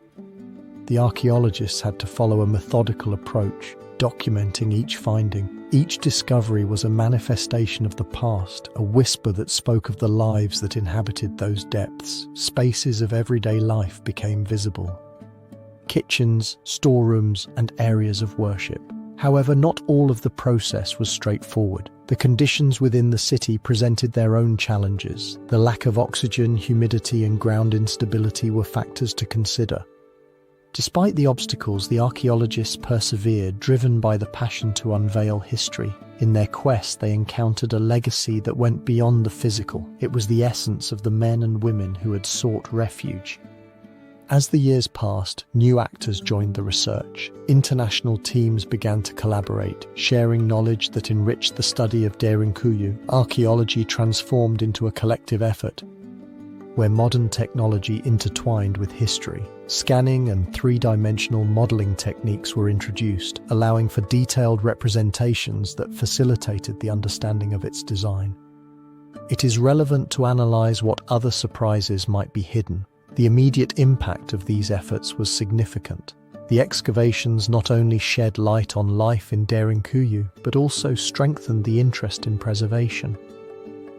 The archaeologists had to follow a methodical approach, documenting each finding, Each discovery was a manifestation of the past, a whisper that spoke of the lives that inhabited those depths. Spaces of everyday life became visible. Kitchens, storerooms, and areas of worship. However, not all of the process was straightforward. The conditions within the city presented their own challenges. The lack of oxygen, humidity, and ground instability were factors to consider. Despite the obstacles, the archaeologists persevered, driven by the passion to unveil history. In their quest, they encountered a legacy that went beyond the physical. It was the essence of the men and women who had sought refuge. As the years passed, new actors joined the research. International teams began to collaborate, sharing knowledge that enriched the study of Derinkuyu. Archaeology transformed into a collective effort, where modern technology intertwined with history. Scanning and three-dimensional modeling techniques were introduced, allowing for detailed representations that facilitated the understanding of its design. It is relevant to analyze what other surprises might be hidden. The immediate impact of these efforts was significant. The excavations not only shed light on life in Derinkuyu, but also strengthened the interest in preservation.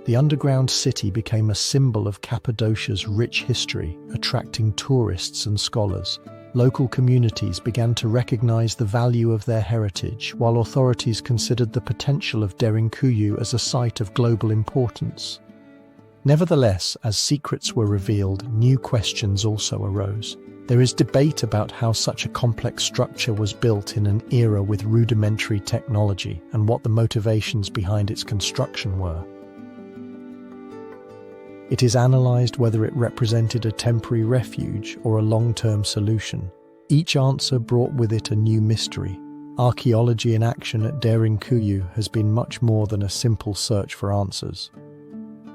The underground city became a symbol of Cappadocia's rich history, attracting tourists and scholars. Local communities began to recognize the value of their heritage, while authorities considered the potential of Derinkuyu as a site of global importance. Nevertheless, as secrets were revealed, new questions also arose. There is debate about how such a complex structure was built in an era with rudimentary technology and what the motivations behind its construction were. It is analyzed whether it represented a temporary refuge or a long-term solution. Each answer brought with it a new mystery. Archaeology in action at Derinkuyu has been much more than a simple search for answers.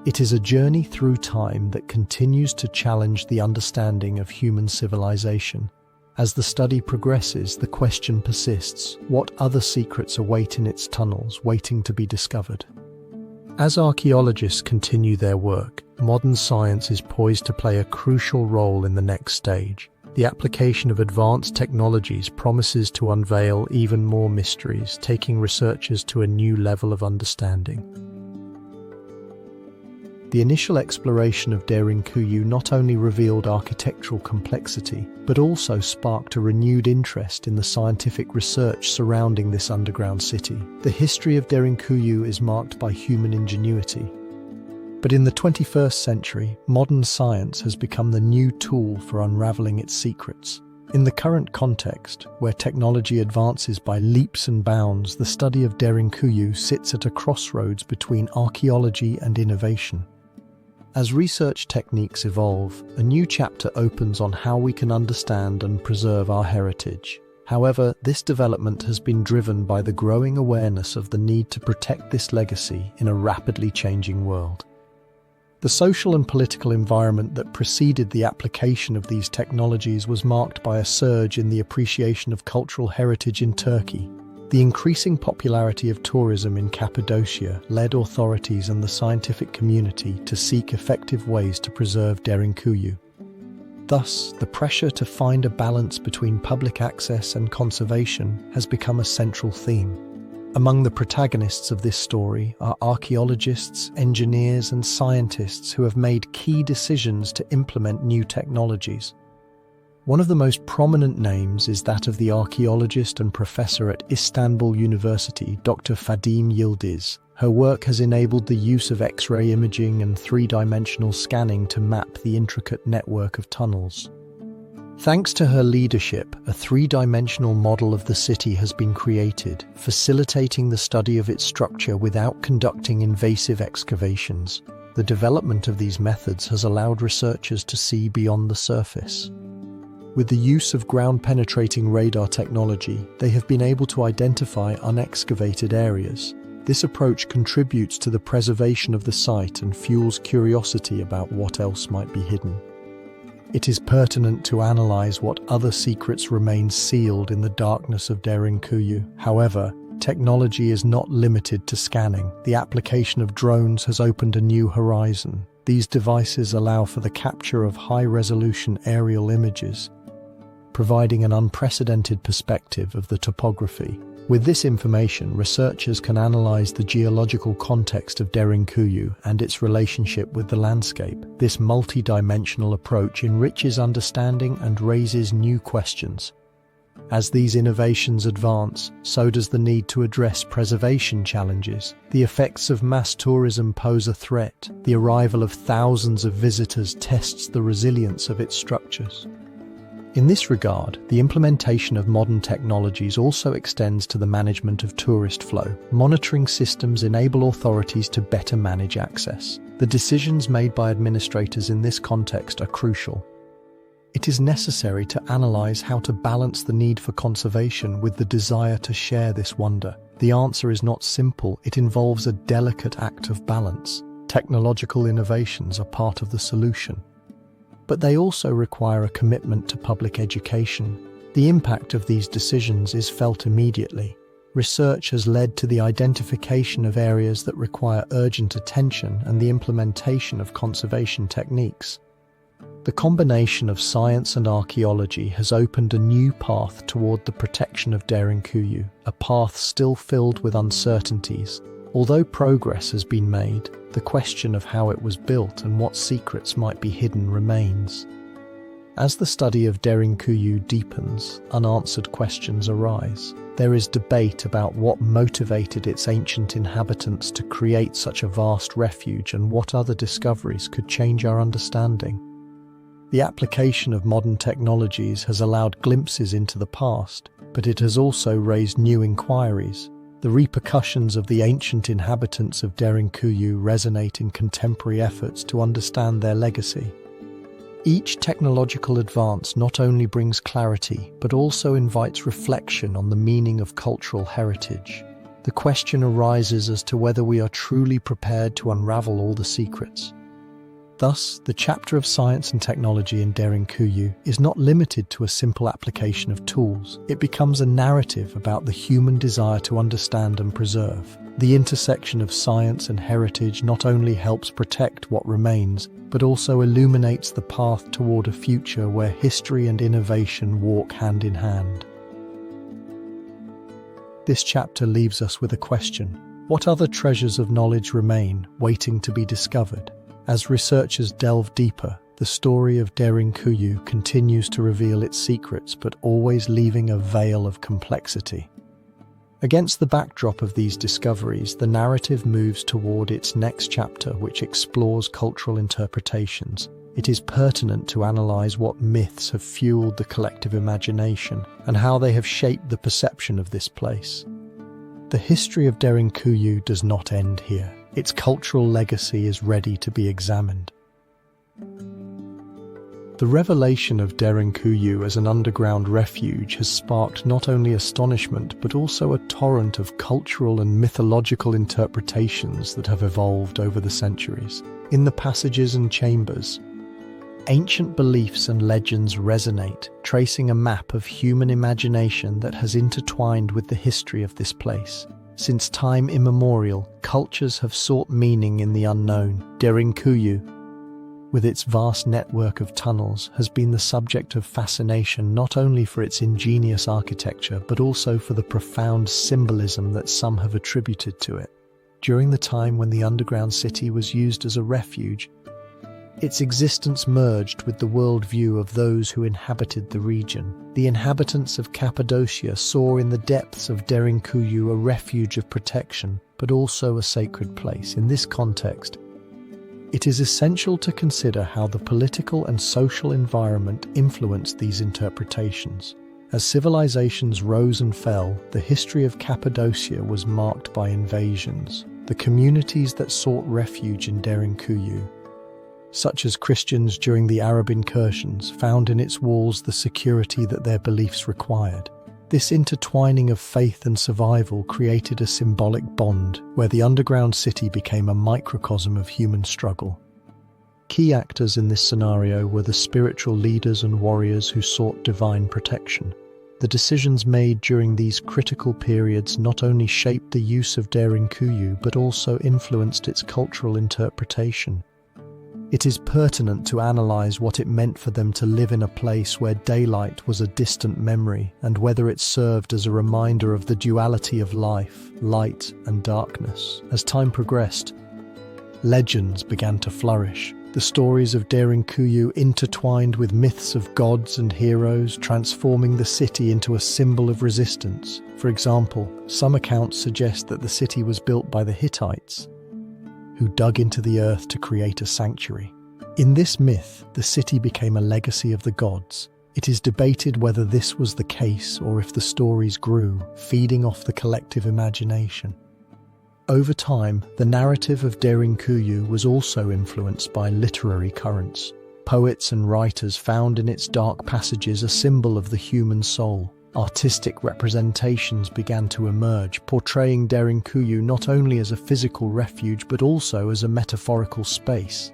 It is a journey through time that continues to challenge the understanding of human civilization. As the study progresses, the question persists: what other secrets await in its tunnels, waiting to be discovered? As archaeologists continue their work, modern science is poised to play a crucial role in the next stage. The application of advanced technologies promises to unveil even more mysteries, taking researchers to a new level of understanding. The initial exploration of Derinkuyu not only revealed architectural complexity, but also sparked a renewed interest in the scientific research surrounding this underground city. The history of Derinkuyu is marked by human ingenuity. But in the 21st century, modern science has become the new tool for unraveling its secrets. In the current context, where technology advances by leaps and bounds, the study of Derinkuyu sits at a crossroads between archaeology and innovation. As research techniques evolve, a new chapter opens on how we can understand and preserve our heritage. However, this development has been driven by the growing awareness of the need to protect this legacy in a rapidly changing world. The social and political environment that preceded the application of these technologies was marked by a surge in the appreciation of cultural heritage in Turkey. The increasing popularity of tourism in Cappadocia led authorities and the scientific community to seek effective ways to preserve Derinkuyu. Thus, the pressure to find a balance between public access and conservation has become a central theme. Among the protagonists of this story are archaeologists, engineers, and scientists who have made key decisions to implement new technologies. One of the most prominent names is that of the archaeologist and professor at Istanbul University, Dr. Fadime Yildiz. Her work has enabled the use of X-ray imaging and three-dimensional scanning to map the intricate network of tunnels. Thanks to her leadership, a three-dimensional model of the city has been created, facilitating the study of its structure without conducting invasive excavations. The development of these methods has allowed researchers to see beyond the surface. With the use of ground-penetrating radar technology, they have been able to identify unexcavated areas. This approach contributes to the preservation of the site and fuels curiosity about what else might be hidden. It is pertinent to analyze what other secrets remain sealed in the darkness of Derinkuyu. However, technology is not limited to scanning. The application of drones has opened a new horizon. These devices allow for the capture of high-resolution aerial images, providing an unprecedented perspective of the topography. With this information, researchers can analyze the geological context of Derinkuyu and its relationship with the landscape. This multi-dimensional approach enriches understanding and raises new questions. As these innovations advance, so does the need to address preservation challenges. The effects of mass tourism pose a threat. The arrival of thousands of visitors tests the resilience of its structures. In this regard, the implementation of modern technologies also extends to the management of tourist flow. Monitoring systems enable authorities to better manage access. The decisions made by administrators in this context are crucial. It is necessary to analyze how to balance the need for conservation with the desire to share this wonder. The answer is not simple. It involves a delicate act of balance. Technological innovations are part of the solution, but they also require a commitment to public education. The impact of these decisions is felt immediately. Research has led to the identification of areas that require urgent attention and the implementation of conservation techniques. The combination of science and archaeology has opened a new path toward the protection of Derinkuyu, a path still filled with uncertainties. Although progress has been made, the question of how it was built and what secrets might be hidden remains. As the study of Derinkuyu deepens, unanswered questions arise. There is debate about what motivated its ancient inhabitants to create such a vast refuge and what other discoveries could change our understanding. The application of modern technologies has allowed glimpses into the past, but it has also raised new inquiries. The repercussions of the ancient inhabitants of Derinkuyu resonate in contemporary efforts to understand their legacy. Each technological advance not only brings clarity, but also invites reflection on the meaning of cultural heritage. The question arises as to whether we are truly prepared to unravel all the secrets. Thus, the chapter of science and technology in Derinkuyu is not limited to a simple application of tools. It becomes a narrative about the human desire to understand and preserve. The intersection of science and heritage not only helps protect what remains, but also illuminates the path toward a future where history and innovation walk hand in hand. This chapter leaves us with a question. What other treasures of knowledge remain, waiting to be discovered? As researchers delve deeper, the story of Derinkuyu continues to reveal its secrets, but always leaving a veil of complexity. Against the backdrop of these discoveries, the narrative moves toward its next chapter, which explores cultural interpretations. It is pertinent to analyze what myths have fueled the collective imagination and how they have shaped the perception of this place. The history of Derinkuyu does not end here. Its cultural legacy is ready to be examined. The revelation of Derinkuyu as an underground refuge has sparked not only astonishment but also a torrent of cultural and mythological interpretations that have evolved over the centuries. In the passages and chambers, ancient beliefs and legends resonate, tracing a map of human imagination that has intertwined with the history of this place. Since time immemorial, cultures have sought meaning in the unknown. Derinkuyu, with its vast network of tunnels, has been the subject of fascination not only for its ingenious architecture but also for the profound symbolism that some have attributed to it. During the time when the underground city was used as a refuge, its existence merged with the worldview of those who inhabited the region. The inhabitants of Cappadocia saw in the depths of Derinkuyu a refuge of protection, but also a sacred place. In this context, it is essential to consider how the political and social environment influenced these interpretations. As civilizations rose and fell, the history of Cappadocia was marked by invasions. The communities that sought refuge in Derinkuyu, such as Christians during the Arab incursions, found in its walls the security that their beliefs required. This intertwining of faith and survival created a symbolic bond where the underground city became a microcosm of human struggle. Key actors in this scenario were the spiritual leaders and warriors who sought divine protection. The decisions made during these critical periods not only shaped the use of Derinkuyu but also influenced its cultural interpretation. It is pertinent to analyze what it meant for them to live in a place where daylight was a distant memory and whether it served as a reminder of the duality of life, light and darkness. As time progressed, legends began to flourish. The stories of Derinkuyu intertwined with myths of gods and heroes, transforming the city into a symbol of resistance. For example, some accounts suggest that the city was built by the Hittites, who dug into the earth to create a sanctuary. In this myth, the city became a legacy of the gods. It is debated whether this was the case or if the stories grew, feeding off the collective imagination. Over time, the narrative of Derinkuyu was also influenced by literary currents. Poets and writers found in its dark passages a symbol of the human soul. Artistic representations began to emerge, portraying Derinkuyu not only as a physical refuge but also as a metaphorical space.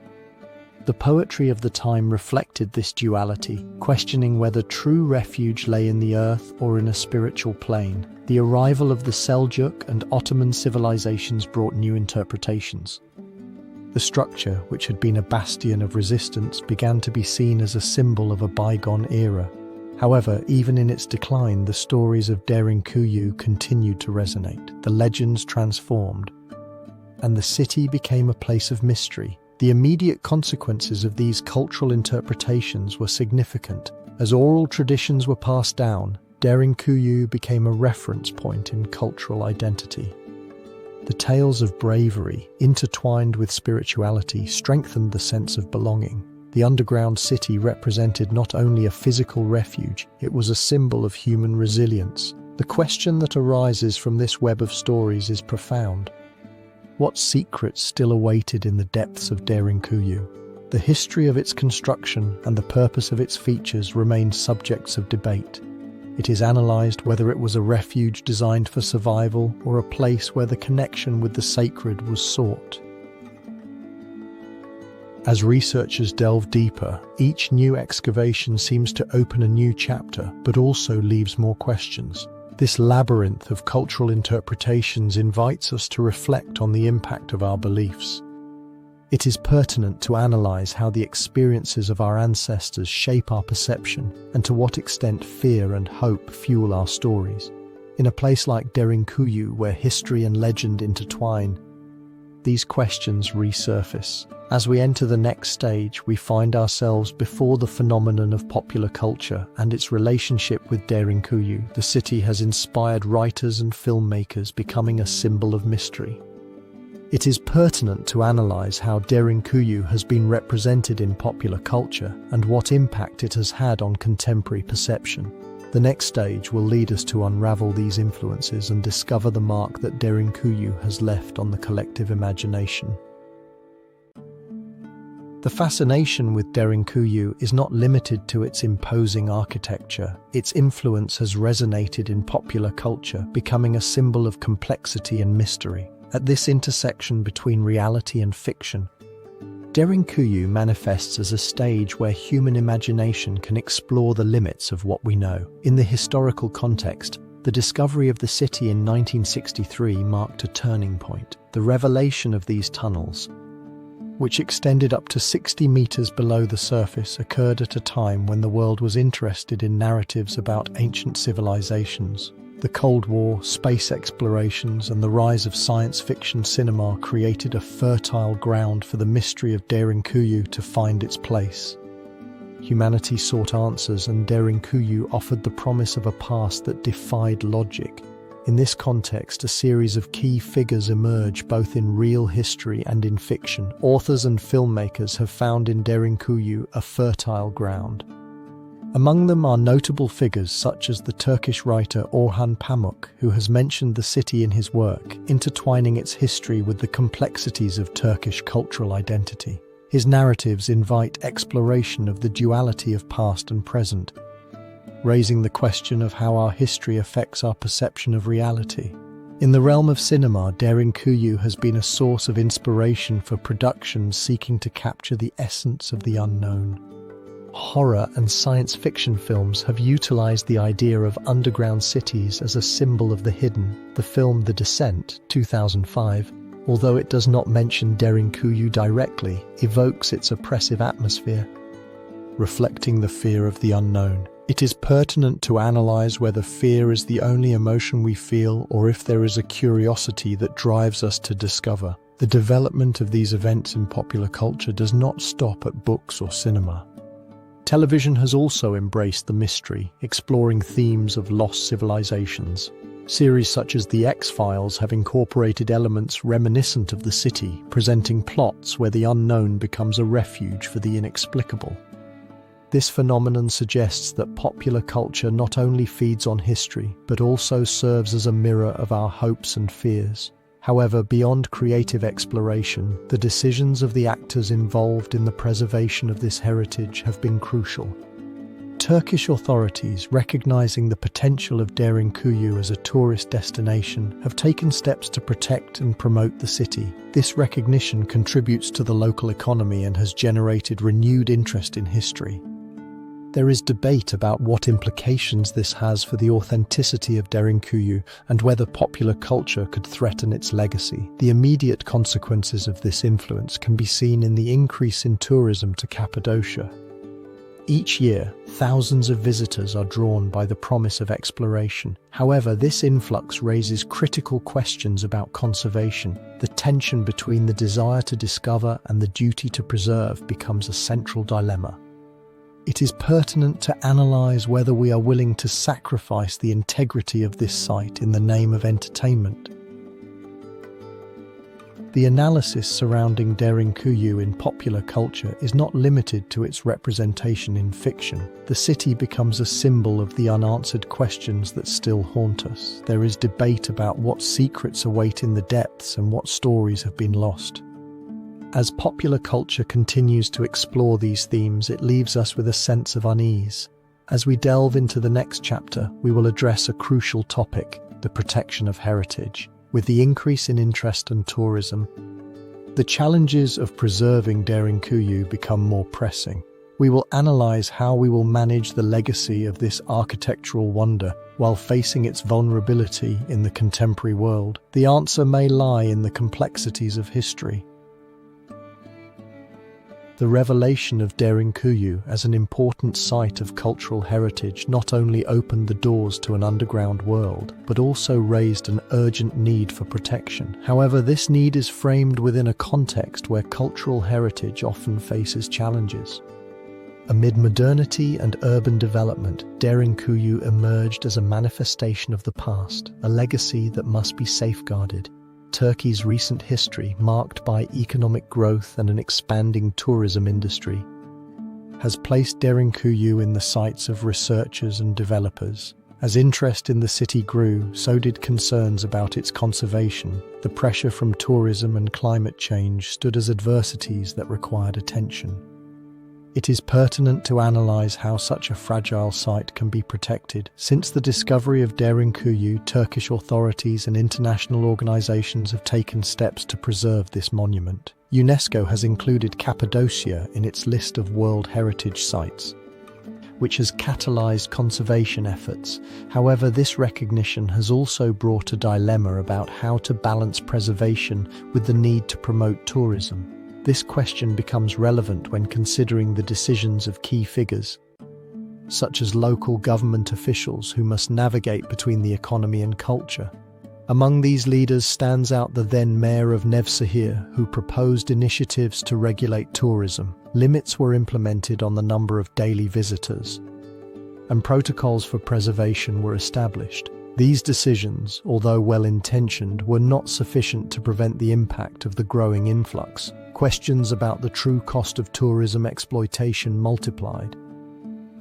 The poetry of the time reflected this duality, questioning whether true refuge lay in the earth or in a spiritual plane. The arrival of the Seljuk and Ottoman civilizations brought new interpretations. The structure, which had been a bastion of resistance, began to be seen as a symbol of a bygone era. However, even in its decline, the stories of Derinkuyu continued to resonate. The legends transformed, and the city became a place of mystery. The immediate consequences of these cultural interpretations were significant. As oral traditions were passed down, Derinkuyu became a reference point in cultural identity. The tales of bravery, intertwined with spirituality, strengthened the sense of belonging. The underground city represented not only a physical refuge, it was a symbol of human resilience. The question that arises from this web of stories is profound. What secrets still awaited in the depths of Derinkuyu? The history of its construction and the purpose of its features remain subjects of debate. It is analysed whether it was a refuge designed for survival or a place where the connection with the sacred was sought. As researchers delve deeper, each new excavation seems to open a new chapter, but also leaves more questions. This labyrinth of cultural interpretations invites us to reflect on the impact of our beliefs. It is pertinent to analyze how the experiences of our ancestors shape our perception and to what extent fear and hope fuel our stories. In a place like Derinkuyu, where history and legend intertwine, these questions resurface. As we enter the next stage, we find ourselves before the phenomenon of popular culture and its relationship with Derinkuyu. The city has inspired writers and filmmakers, becoming a symbol of mystery. It is pertinent to analyze how Derinkuyu has been represented in popular culture and what impact it has had on contemporary perception. The next stage will lead us to unravel these influences and discover the mark that Derinkuyu has left on the collective imagination. The fascination with Derinkuyu is not limited to its imposing architecture. Its influence has resonated in popular culture, becoming a symbol of complexity and mystery. At this intersection between reality and fiction, Derinkuyu manifests as a stage where human imagination can explore the limits of what we know. In the historical context, the discovery of the city in 1963 marked a turning point. The revelation of these tunnels, which extended up to 60 meters below the surface, occurred at a time when the world was interested in narratives about ancient civilizations. The Cold War, space explorations, and the rise of science fiction cinema created a fertile ground for the mystery of Derinkuyu to find its place. Humanity sought answers, and Derinkuyu offered the promise of a past that defied logic. In this context, a series of key figures emerge both in real history and in fiction. Authors and filmmakers have found in Derinkuyu a fertile ground. Among them are notable figures such as the Turkish writer Orhan Pamuk, who has mentioned the city in his work, intertwining its history with the complexities of Turkish cultural identity. His narratives invite exploration of the duality of past and present, raising the question of how our history affects our perception of reality. In the realm of cinema, Derinkuyu has been a source of inspiration for productions seeking to capture the essence of the unknown. Horror and science fiction films have utilized the idea of underground cities as a symbol of the hidden. The film The Descent, 2005, although it does not mention Derinkuyu directly, evokes its oppressive atmosphere, reflecting the fear of the unknown. It is pertinent to analyze whether fear is the only emotion we feel or if there is a curiosity that drives us to discover. The development of these events in popular culture does not stop at books or cinema. Television has also embraced the mystery, exploring themes of lost civilizations. Series such as The X-Files have incorporated elements reminiscent of the city, presenting plots where the unknown becomes a refuge for the inexplicable. This phenomenon suggests that popular culture not only feeds on history, but also serves as a mirror of our hopes and fears. However, beyond creative exploration, the decisions of the actors involved in the preservation of this heritage have been crucial. Turkish authorities, recognizing the potential of Derinkuyu as a tourist destination, have taken steps to protect and promote the city. This recognition contributes to the local economy and has generated renewed interest in history. There is debate about what implications this has for the authenticity of Derinkuyu and whether popular culture could threaten its legacy. The immediate consequences of this influence can be seen in the increase in tourism to Cappadocia. Each year, thousands of visitors are drawn by the promise of exploration. However, this influx raises critical questions about conservation. The tension between the desire to discover and the duty to preserve becomes a central dilemma. It is pertinent to analyze whether we are willing to sacrifice the integrity of this site in the name of entertainment. The analysis surrounding Derinkuyu in popular culture is not limited to its representation in fiction. The city becomes a symbol of the unanswered questions that still haunt us. There is debate about what secrets await in the depths and what stories have been lost. As popular culture continues to explore these themes, it leaves us with a sense of unease. As we delve into the next chapter, we will address a crucial topic: the protection of heritage. With the increase in interest and tourism, the challenges of preserving Derinkuyu become more pressing. We will analyze how we will manage the legacy of this architectural wonder while facing its vulnerability in the contemporary world. The answer may lie in the complexities of history. The revelation of Derinkuyu as an important site of cultural heritage not only opened the doors to an underground world, but also raised an urgent need for protection. However, this need is framed within a context where cultural heritage often faces challenges. Amid modernity and urban development, Derinkuyu emerged as a manifestation of the past, a legacy that must be safeguarded. Turkey's recent history, marked by economic growth and an expanding tourism industry, has placed Derinkuyu in the sights of researchers and developers. As interest in the city grew, so did concerns about its conservation. The pressure from tourism and climate change stood as adversities that required attention. It is pertinent to analyze how such a fragile site can be protected. Since the discovery of Derinkuyu, Turkish authorities and international organizations have taken steps to preserve this monument. UNESCO has included Cappadocia in its list of World Heritage Sites, which has catalyzed conservation efforts. However, this recognition has also brought a dilemma about how to balance preservation with the need to promote tourism. This question becomes relevant when considering the decisions of key figures, such as local government officials who must navigate between the economy and culture. Among these leaders stands out the then mayor of Nevşehir, who proposed initiatives to regulate tourism. Limits were implemented on the number of daily visitors, and protocols for preservation were established. These decisions, although well-intentioned, were not sufficient to prevent the impact of the growing influx. Questions about the true cost of tourism exploitation multiplied,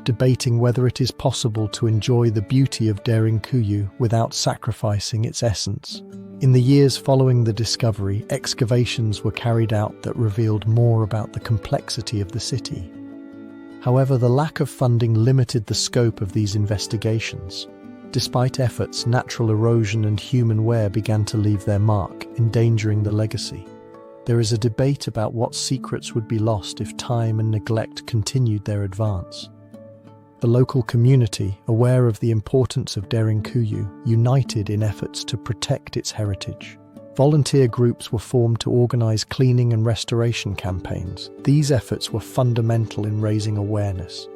debating whether it is possible to enjoy the beauty of Derinkuyu without sacrificing its essence. In the years following the discovery, excavations were carried out that revealed more about the complexity of the city. However, the lack of funding limited the scope of these investigations. Despite efforts, natural erosion and human wear began to leave their mark, endangering the legacy. There is a debate about what secrets would be lost if time and neglect continued their advance. The local community, aware of the importance of Derinkuyu, united in efforts to protect its heritage. Volunteer groups were formed to organize cleaning and restoration campaigns. These efforts were fundamental in raising awareness.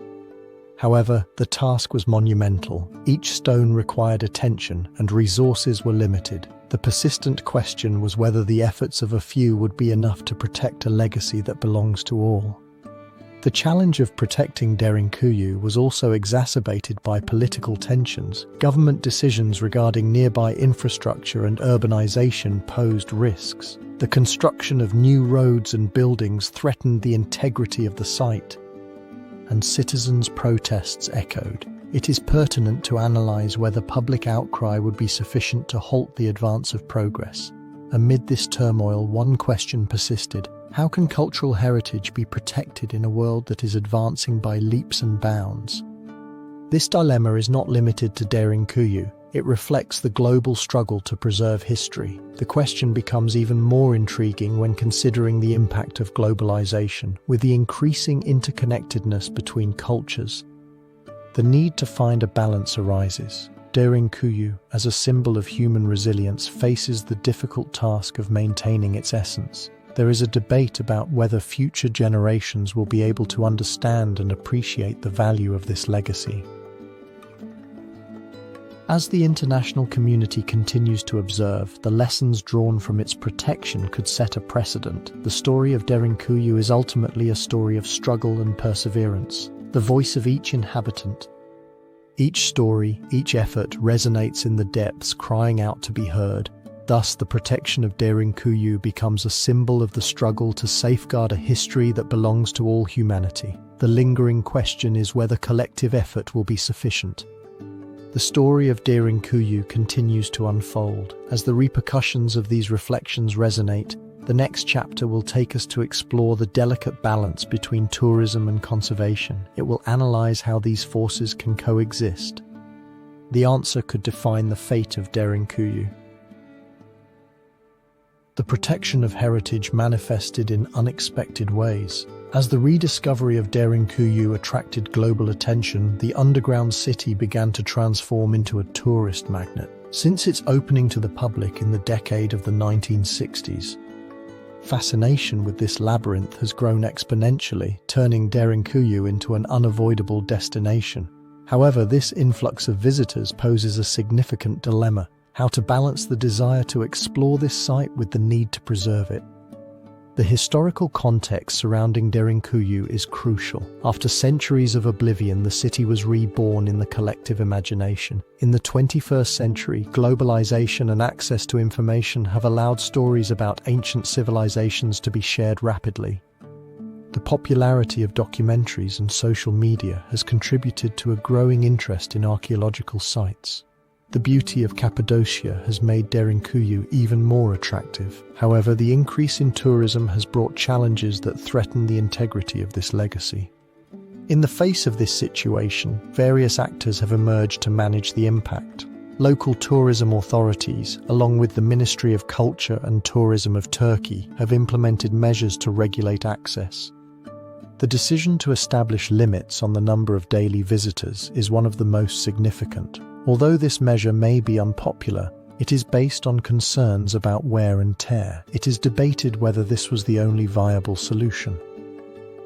However, the task was monumental. Each stone required attention, and resources were limited. The persistent question was whether the efforts of a few would be enough to protect a legacy that belongs to all. The challenge of protecting Derinkuyu was also exacerbated by political tensions. Government decisions regarding nearby infrastructure and urbanization posed risks. The construction of new roads and buildings threatened the integrity of the site, and citizens' protests echoed. It is pertinent to analyze whether public outcry would be sufficient to halt the advance of progress. Amid this turmoil, one question persisted: how can cultural heritage be protected in a world that is advancing by leaps and bounds? This dilemma is not limited to Derinkuyu. It reflects the global struggle to preserve history. The question becomes even more intriguing when considering the impact of globalization. With the increasing interconnectedness between cultures, the need to find a balance arises. Derinkuyu, as a symbol of human resilience, faces the difficult task of maintaining its essence. There is a debate about whether future generations will be able to understand and appreciate the value of this legacy. As the international community continues to observe, the lessons drawn from its protection could set a precedent. The story of Derinkuyu is ultimately a story of struggle and perseverance. The voice of each inhabitant, each story, each effort resonates in the depths, crying out to be heard. Thus, the protection of Derinkuyu becomes a symbol of the struggle to safeguard a history that belongs to all humanity. The lingering question is whether collective effort will be sufficient. The story of Derinkuyu continues to unfold. As the repercussions of these reflections resonate, the next chapter will take us to explore the delicate balance between tourism and conservation. It will analyze how these forces can coexist. The answer could define the fate of Derinkuyu. The protection of heritage manifested in unexpected ways. As the rediscovery of Derinkuyu attracted global attention, the underground city began to transform into a tourist magnet. Since its opening to the public in the decade of the 1960s, fascination with this labyrinth has grown exponentially, turning Derinkuyu into an unavoidable destination. However, this influx of visitors poses a significant dilemma: how to balance the desire to explore this site with the need to preserve it. The historical context surrounding Derinkuyu is crucial. After centuries of oblivion, the city was reborn in the collective imagination. In the 21st century, globalization and access to information have allowed stories about ancient civilizations to be shared rapidly. The popularity of documentaries and social media has contributed to a growing interest in archaeological sites. The beauty of Cappadocia has made Derinkuyu even more attractive. However, the increase in tourism has brought challenges that threaten the integrity of this legacy. In the face of this situation, various actors have emerged to manage the impact. Local tourism authorities, along with the Ministry of Culture and Tourism of Turkey, have implemented measures to regulate access. The decision to establish limits on the number of daily visitors is one of the most significant. Although this measure may be unpopular, it is based on concerns about wear and tear. It is debated whether this was the only viable solution.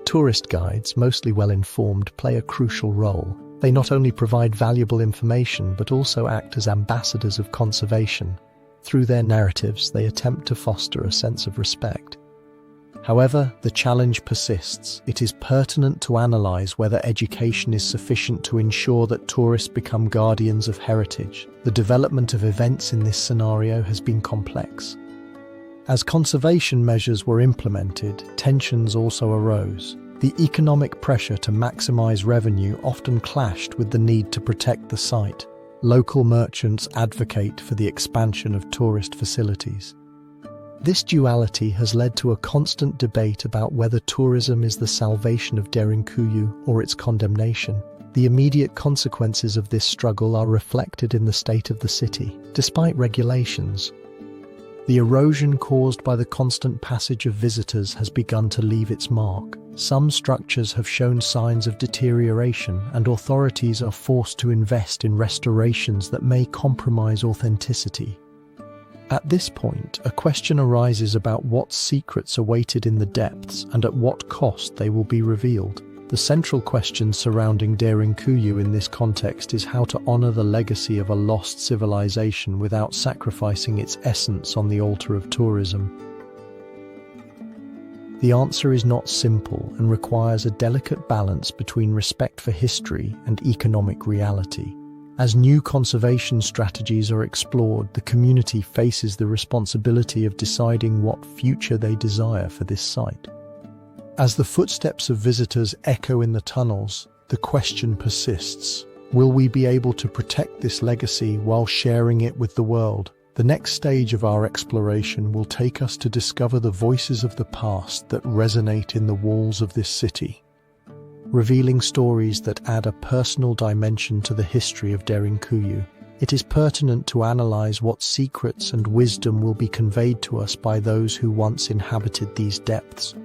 Tourist guides, mostly well-informed, play a crucial role. They not only provide valuable information but also act as ambassadors of conservation. Through their narratives, they attempt to foster a sense of respect. However, the challenge persists. It is pertinent to analyze whether education is sufficient to ensure that tourists become guardians of heritage. The development of events in this scenario has been complex. As conservation measures were implemented, tensions also arose. The economic pressure to maximize revenue often clashed with the need to protect the site. Local merchants advocate for the expansion of tourist facilities. This duality has led to a constant debate about whether tourism is the salvation of Derinkuyu or its condemnation. The immediate consequences of this struggle are reflected in the state of the city. Despite regulations, the erosion caused by the constant passage of visitors has begun to leave its mark. Some structures have shown signs of deterioration, and authorities are forced to invest in restorations that may compromise authenticity. At this point, a question arises about what secrets awaited in the depths and at what cost they will be revealed. The central question surrounding Derinkuyu in this context is how to honor the legacy of a lost civilization without sacrificing its essence on the altar of tourism. The answer is not simple and requires a delicate balance between respect for history and economic reality. As new conservation strategies are explored, the community faces the responsibility of deciding what future they desire for this site. As the footsteps of visitors echo in the tunnels, the question persists: will we be able to protect this legacy while sharing it with the world? The next stage of our exploration will take us to discover the voices of the past that resonate in the walls of this city, revealing stories that add a personal dimension to the history of Derinkuyu. It is pertinent to analyze what secrets and wisdom will be conveyed to us by those who once inhabited these depths.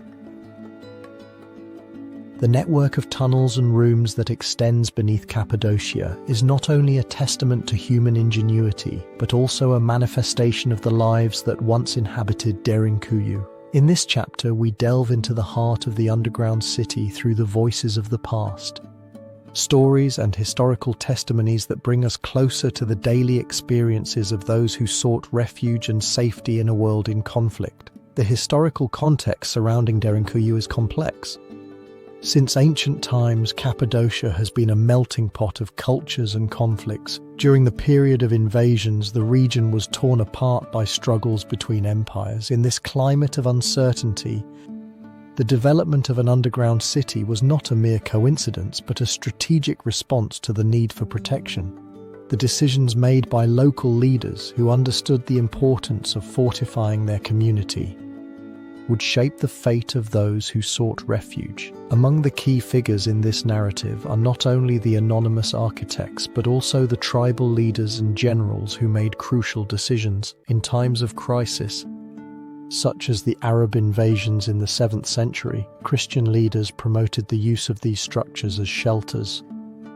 The network of tunnels and rooms that extends beneath Cappadocia is not only a testament to human ingenuity, but also a manifestation of the lives that once inhabited Derinkuyu. In this chapter, we delve into the heart of the underground city through the voices of the past. Stories and historical testimonies that bring us closer to the daily experiences of those who sought refuge and safety in a world in conflict. The historical context surrounding Derinkuyu is complex. Since ancient times, Cappadocia has been a melting pot of cultures and conflicts. During the period of invasions, the region was torn apart by struggles between empires. In this climate of uncertainty, the development of an underground city was not a mere coincidence, but a strategic response to the need for protection. The decisions made by local leaders who understood the importance of fortifying their community would shape the fate of those who sought refuge. Among the key figures in this narrative are not only the anonymous architects, but also the tribal leaders and generals who made crucial decisions in times of crisis, such as the Arab invasions in the 7th century. Christian leaders promoted the use of these structures as shelters.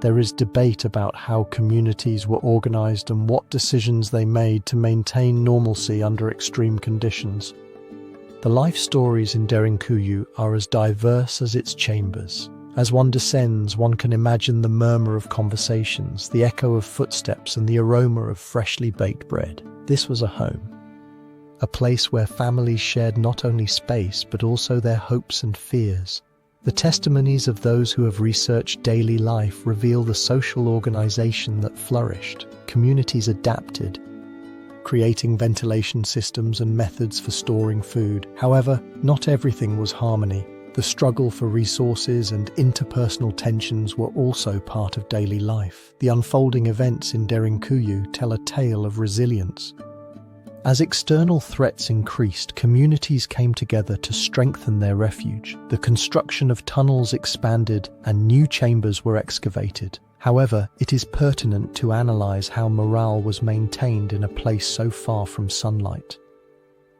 There is debate about how communities were organized and what decisions they made to maintain normalcy under extreme conditions. The life stories in Derinkuyu are as diverse as its chambers. As one descends, one can imagine the murmur of conversations, the echo of footsteps, and the aroma of freshly baked bread. This was a home, a place where families shared not only space, but also their hopes and fears. The testimonies of those who have researched daily life reveal the social organization that flourished. Communities adapted, creating ventilation systems and methods for storing food. However, not everything was harmony. The struggle for resources and interpersonal tensions were also part of daily life. The unfolding events in Derinkuyu tell a tale of resilience. As external threats increased, communities came together to strengthen their refuge. The construction of tunnels expanded and new chambers were excavated. However, it is pertinent to analyze how morale was maintained in a place so far from sunlight.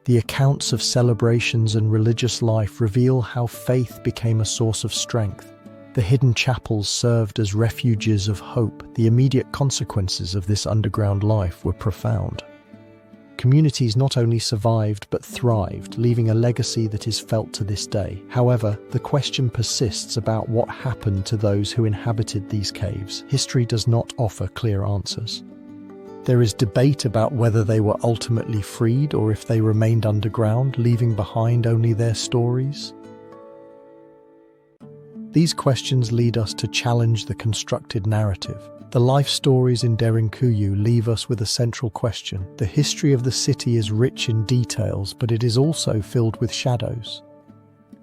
The accounts of celebrations and religious life reveal how faith became a source of strength. The hidden chapels served as refuges of hope. The immediate consequences of this underground life were profound. Communities not only survived but thrived, leaving a legacy that is felt to this day. However, the question persists about what happened to those who inhabited these caves. History does not offer clear answers. There is debate about whether they were ultimately freed or if they remained underground, leaving behind only their stories. These questions lead us to challenge the constructed narrative. The life stories in Derinkuyu leave us with a central question. The history of the city is rich in details, but it is also filled with shadows.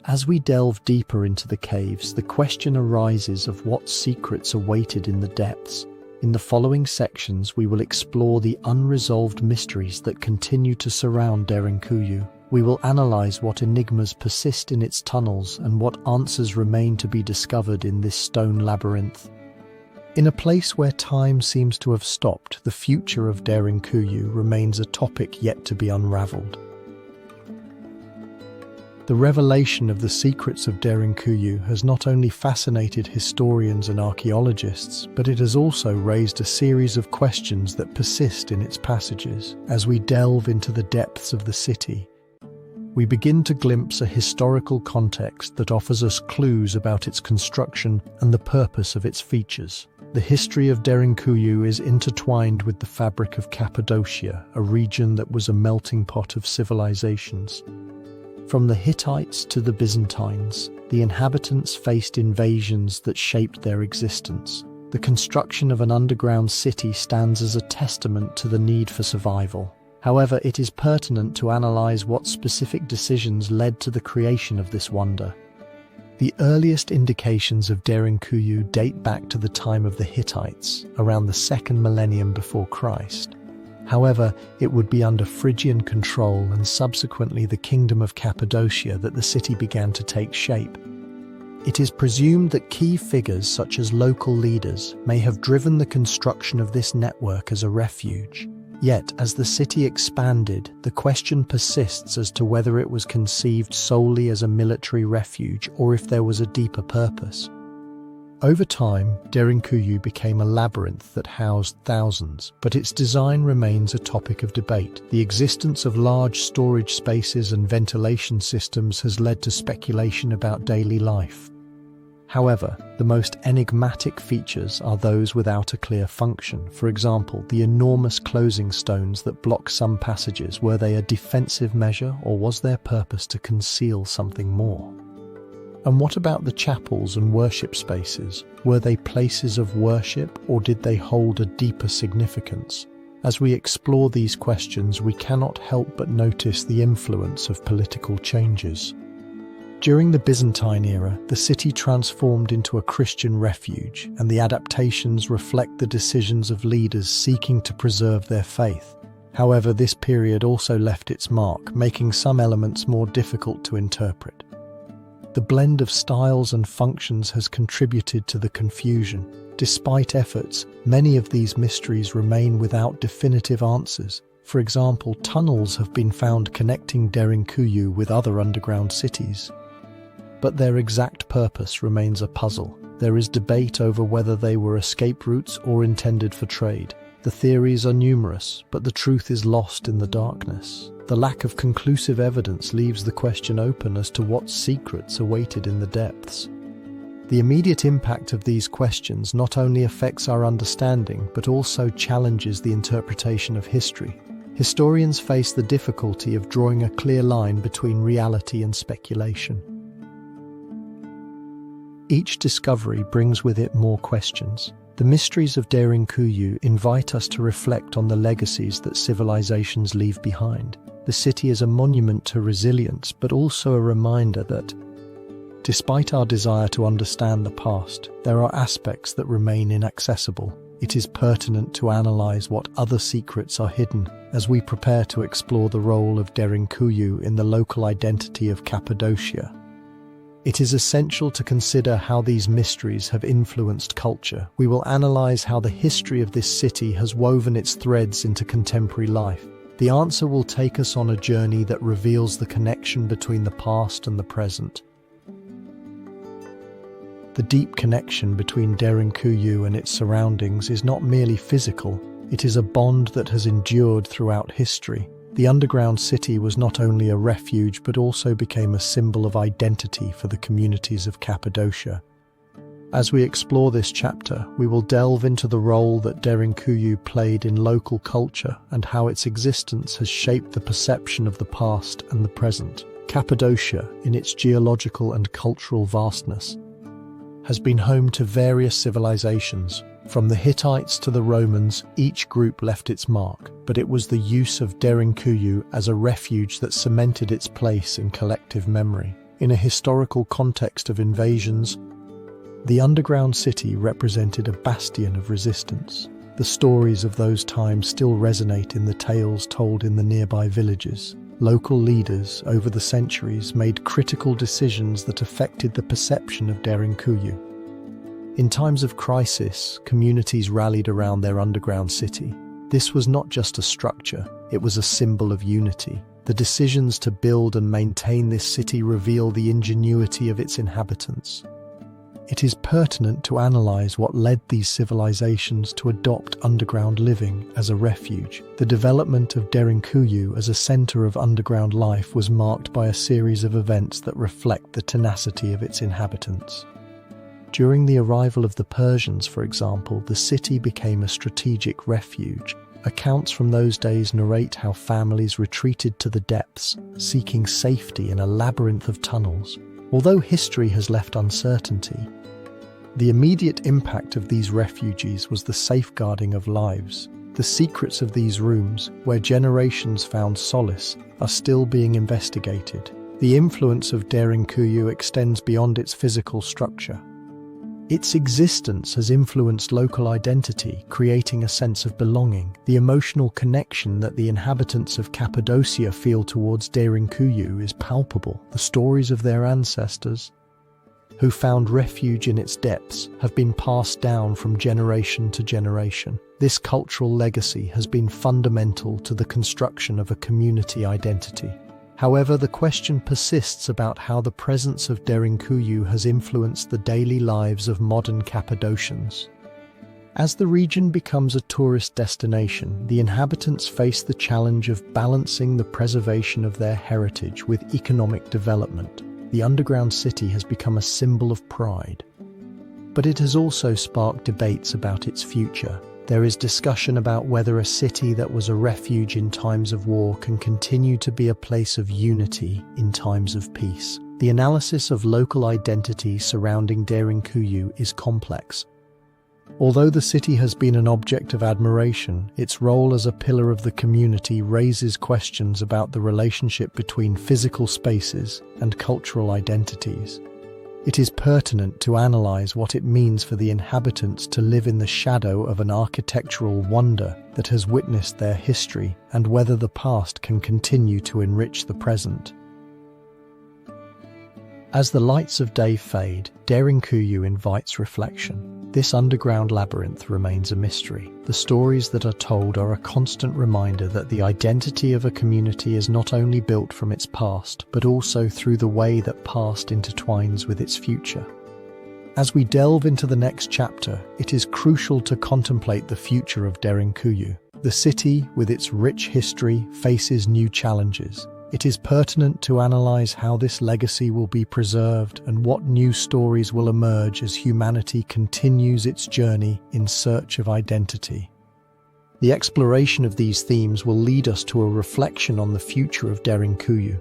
As we delve deeper into the caves, the question arises of what secrets awaited in the depths. In the following sections, we will explore the unresolved mysteries that continue to surround Derinkuyu. We will analyze what enigmas persist in its tunnels and what answers remain to be discovered in this stone labyrinth. In a place where time seems to have stopped, the future of Derinkuyu remains a topic yet to be unraveled. The revelation of the secrets of Derinkuyu has not only fascinated historians and archaeologists, but it has also raised a series of questions that persist in its passages. As we delve into the depths of the city, we begin to glimpse a historical context that offers us clues about its construction and the purpose of its features. The history of Derinkuyu is intertwined with the fabric of Cappadocia, a region that was a melting pot of civilizations. From the Hittites to the Byzantines, the inhabitants faced invasions that shaped their existence. The construction of an underground city stands as a testament to the need for survival. However, it is pertinent to analyze what specific decisions led to the creation of this wonder. The earliest indications of Derinkuyu date back to the time of the Hittites, around the 2nd millennium before Christ. However, it would be under Phrygian control and subsequently the Kingdom of Cappadocia that the city began to take shape. It is presumed that key figures such as local leaders may have driven the construction of this network as a refuge. Yet, as the city expanded, the question persists as to whether it was conceived solely as a military refuge or if there was a deeper purpose. Over time, Derinkuyu became a labyrinth that housed thousands, but its design remains a topic of debate. The existence of large storage spaces and ventilation systems has led to speculation about daily life. However, the most enigmatic features are those without a clear function. For example, the enormous closing stones that block some passages. Were they a defensive measure, or was their purpose to conceal something more? And what about the chapels and worship spaces? Were they places of worship, or did they hold a deeper significance? As we explore these questions, we cannot help but notice the influence of political changes. During the Byzantine era, the city transformed into a Christian refuge, and the adaptations reflect the decisions of leaders seeking to preserve their faith. However, this period also left its mark, making some elements more difficult to interpret. The blend of styles and functions has contributed to the confusion. Despite efforts, many of these mysteries remain without definitive answers. For example, tunnels have been found connecting Derinkuyu with other underground cities. But their exact purpose remains a puzzle. There is debate over whether they were escape routes or intended for trade. The theories are numerous, but the truth is lost in the darkness. The lack of conclusive evidence leaves the question open as to what secrets awaited in the depths. The immediate impact of these questions not only affects our understanding, but also challenges the interpretation of history. Historians face the difficulty of drawing a clear line between reality and speculation. Each discovery brings with it more questions. The mysteries of Derinkuyu invite us to reflect on the legacies that civilizations leave behind. The city is a monument to resilience, but also a reminder that, despite our desire to understand the past, there are aspects that remain inaccessible. It is pertinent to analyze what other secrets are hidden as we prepare to explore the role of Derinkuyu in the local identity of Cappadocia. It is essential to consider how these mysteries have influenced culture. We will analyze how the history of this city has woven its threads into contemporary life. The answer will take us on a journey that reveals the connection between the past and the present. The deep connection between Derinkuyu and its surroundings is not merely physical, it is a bond that has endured throughout history. The underground city was not only a refuge but also became a symbol of identity for the communities of Cappadocia. As we explore this chapter, we will delve into the role that Derinkuyu played in local culture and how its existence has shaped the perception of the past and the present. Cappadocia, in its geological and cultural vastness, has been home to various civilizations. From the Hittites to the Romans, each group left its mark, but it was the use of Derinkuyu as a refuge that cemented its place in collective memory. In a historical context of invasions, the underground city represented a bastion of resistance. The stories of those times still resonate in the tales told in the nearby villages. Local leaders, over the centuries, made critical decisions that affected the perception of Derinkuyu. In times of crisis, communities rallied around their underground city. This was not just a structure, it was a symbol of unity. The decisions to build and maintain this city reveal the ingenuity of its inhabitants. It is pertinent to analyze what led these civilizations to adopt underground living as a refuge. The development of Derinkuyu as a center of underground life was marked by a series of events that reflect the tenacity of its inhabitants. During the arrival of the Persians, for example, the city became a strategic refuge. Accounts from those days narrate how families retreated to the depths, seeking safety in a labyrinth of tunnels. Although history has left uncertainty, the immediate impact of these refuges was the safeguarding of lives. The secrets of these rooms, where generations found solace, are still being investigated. The influence of Derinkuyu extends beyond its physical structure. Its existence has influenced local identity, creating a sense of belonging. The emotional connection that the inhabitants of Cappadocia feel towards Derinkuyu is palpable. The stories of their ancestors, who found refuge in its depths, have been passed down from generation to generation. This cultural legacy has been fundamental to the construction of a community identity. However, the question persists about how the presence of Derinkuyu has influenced the daily lives of modern Cappadocians. As the region becomes a tourist destination, the inhabitants face the challenge of balancing the preservation of their heritage with economic development. The underground city has become a symbol of pride, but it has also sparked debates about its future. There is discussion about whether a city that was a refuge in times of war can continue to be a place of unity in times of peace. The analysis of local identity surrounding Derinkuyu is complex. Although the city has been an object of admiration, its role as a pillar of the community raises questions about the relationship between physical spaces and cultural identities. It is pertinent to analyze what it means for the inhabitants to live in the shadow of an architectural wonder that has witnessed their history, and whether the past can continue to enrich the present. As the lights of day fade, Derinkuyu invites reflection. This underground labyrinth remains a mystery. The stories that are told are a constant reminder that the identity of a community is not only built from its past, but also through the way that past intertwines with its future. As we delve into the next chapter, it is crucial to contemplate the future of Derinkuyu. The city, with its rich history, faces new challenges. It is pertinent to analyze how this legacy will be preserved and what new stories will emerge as humanity continues its journey in search of identity. The exploration of these themes will lead us to a reflection on the future of Derinkuyu.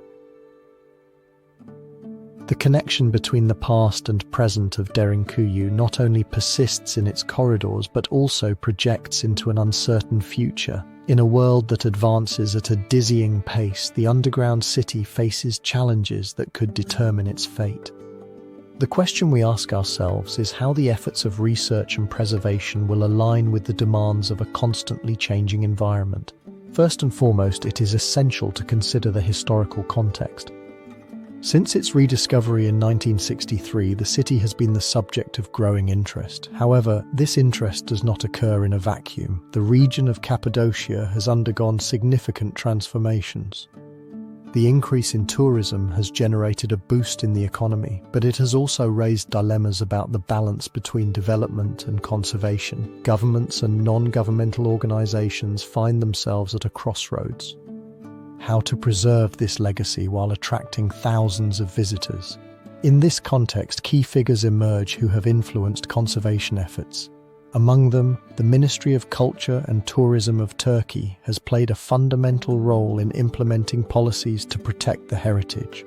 The connection between the past and present of Derinkuyu not only persists in its corridors but also projects into an uncertain future. In a world that advances at a dizzying pace, the underground city faces challenges that could determine its fate. The question we ask ourselves is how the efforts of research and preservation will align with the demands of a constantly changing environment. First and foremost, it is essential to consider the historical context. Since its rediscovery in 1963, the city has been the subject of growing interest. However, this interest does not occur in a vacuum. The region of Cappadocia has undergone significant transformations. The increase in tourism has generated a boost in the economy, but it has also raised dilemmas about the balance between development and conservation. Governments and non-governmental organizations find themselves at a crossroads. How to preserve this legacy while attracting thousands of visitors. In this context, key figures emerge who have influenced conservation efforts. Among them, the Ministry of Culture and Tourism of Turkey has played a fundamental role in implementing policies to protect the heritage.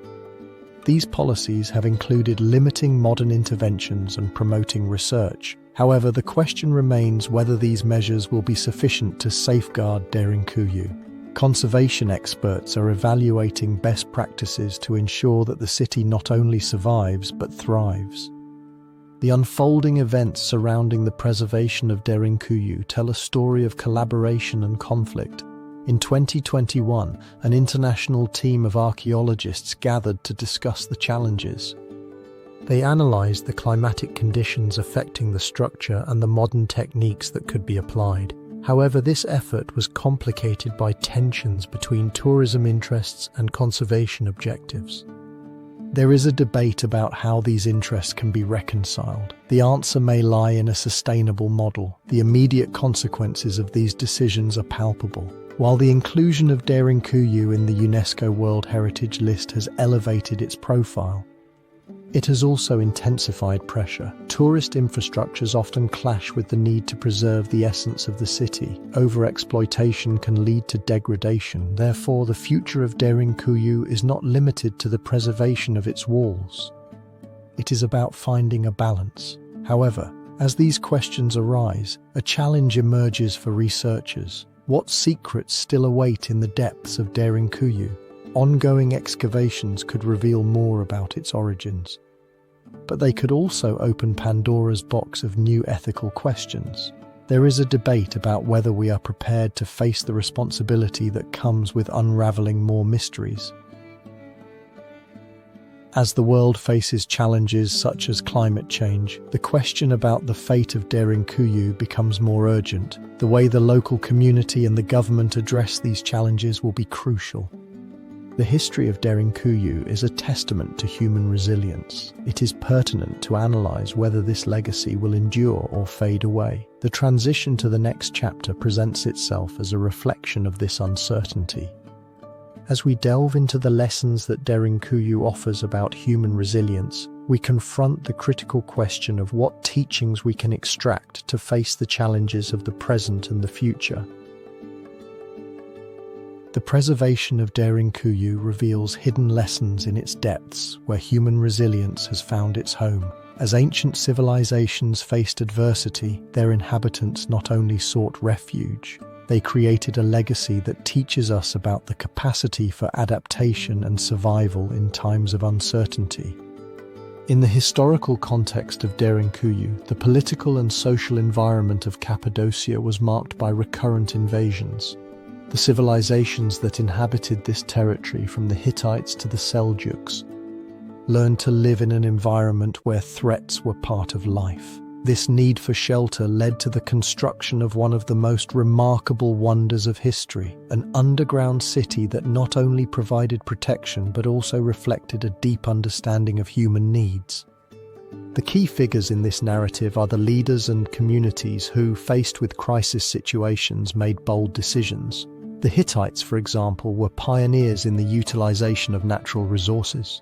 These policies have included limiting modern interventions and promoting research. However, the question remains whether these measures will be sufficient to safeguard Derinkuyu. Conservation experts are evaluating best practices to ensure that the city not only survives but thrives. The unfolding events surrounding the preservation of Derinkuyu tell a story of collaboration and conflict. In 2021, an international team of archaeologists gathered to discuss the challenges. They analyzed the climatic conditions affecting the structure and the modern techniques that could be applied. However, this effort was complicated by tensions between tourism interests and conservation objectives. There is a debate about how these interests can be reconciled. The answer may lie in a sustainable model. The immediate consequences of these decisions are palpable. While the inclusion of Derinkuyu in the UNESCO World Heritage List has elevated its profile, it has also intensified pressure. Tourist infrastructures often clash with the need to preserve the essence of the city. Overexploitation can lead to degradation. Therefore, the future of Derinkuyu is not limited to the preservation of its walls. It is about finding a balance. However, as these questions arise, a challenge emerges for researchers. What secrets still await in the depths of Derinkuyu? Ongoing excavations could reveal more about its origins, but they could also open Pandora's box of new ethical questions. There is a debate about whether we are prepared to face the responsibility that comes with unraveling more mysteries. As the world faces challenges such as climate change, the question about the fate of Derinkuyu becomes more urgent. The way the local community and the government address these challenges will be crucial. The history of Derinkuyu is a testament to human resilience. It is pertinent to analyze whether this legacy will endure or fade away. The transition to the next chapter presents itself as a reflection of this uncertainty. As we delve into the lessons that Derinkuyu offers about human resilience, we confront the critical question of what teachings we can extract to face the challenges of the present and the future. The preservation of Derinkuyu reveals hidden lessons in its depths where human resilience has found its home. As ancient civilizations faced adversity, their inhabitants not only sought refuge, they created a legacy that teaches us about the capacity for adaptation and survival in times of uncertainty. In the historical context of Derinkuyu, the political and social environment of Cappadocia was marked by recurrent invasions. The civilizations that inhabited this territory, from the Hittites to the Seljuks, learned to live in an environment where threats were part of life. This need for shelter led to the construction of one of the most remarkable wonders of history, an underground city that not only provided protection but also reflected a deep understanding of human needs. The key figures in this narrative are the leaders and communities who, faced with crisis situations, made bold decisions. The Hittites, for example, were pioneers in the utilization of natural resources.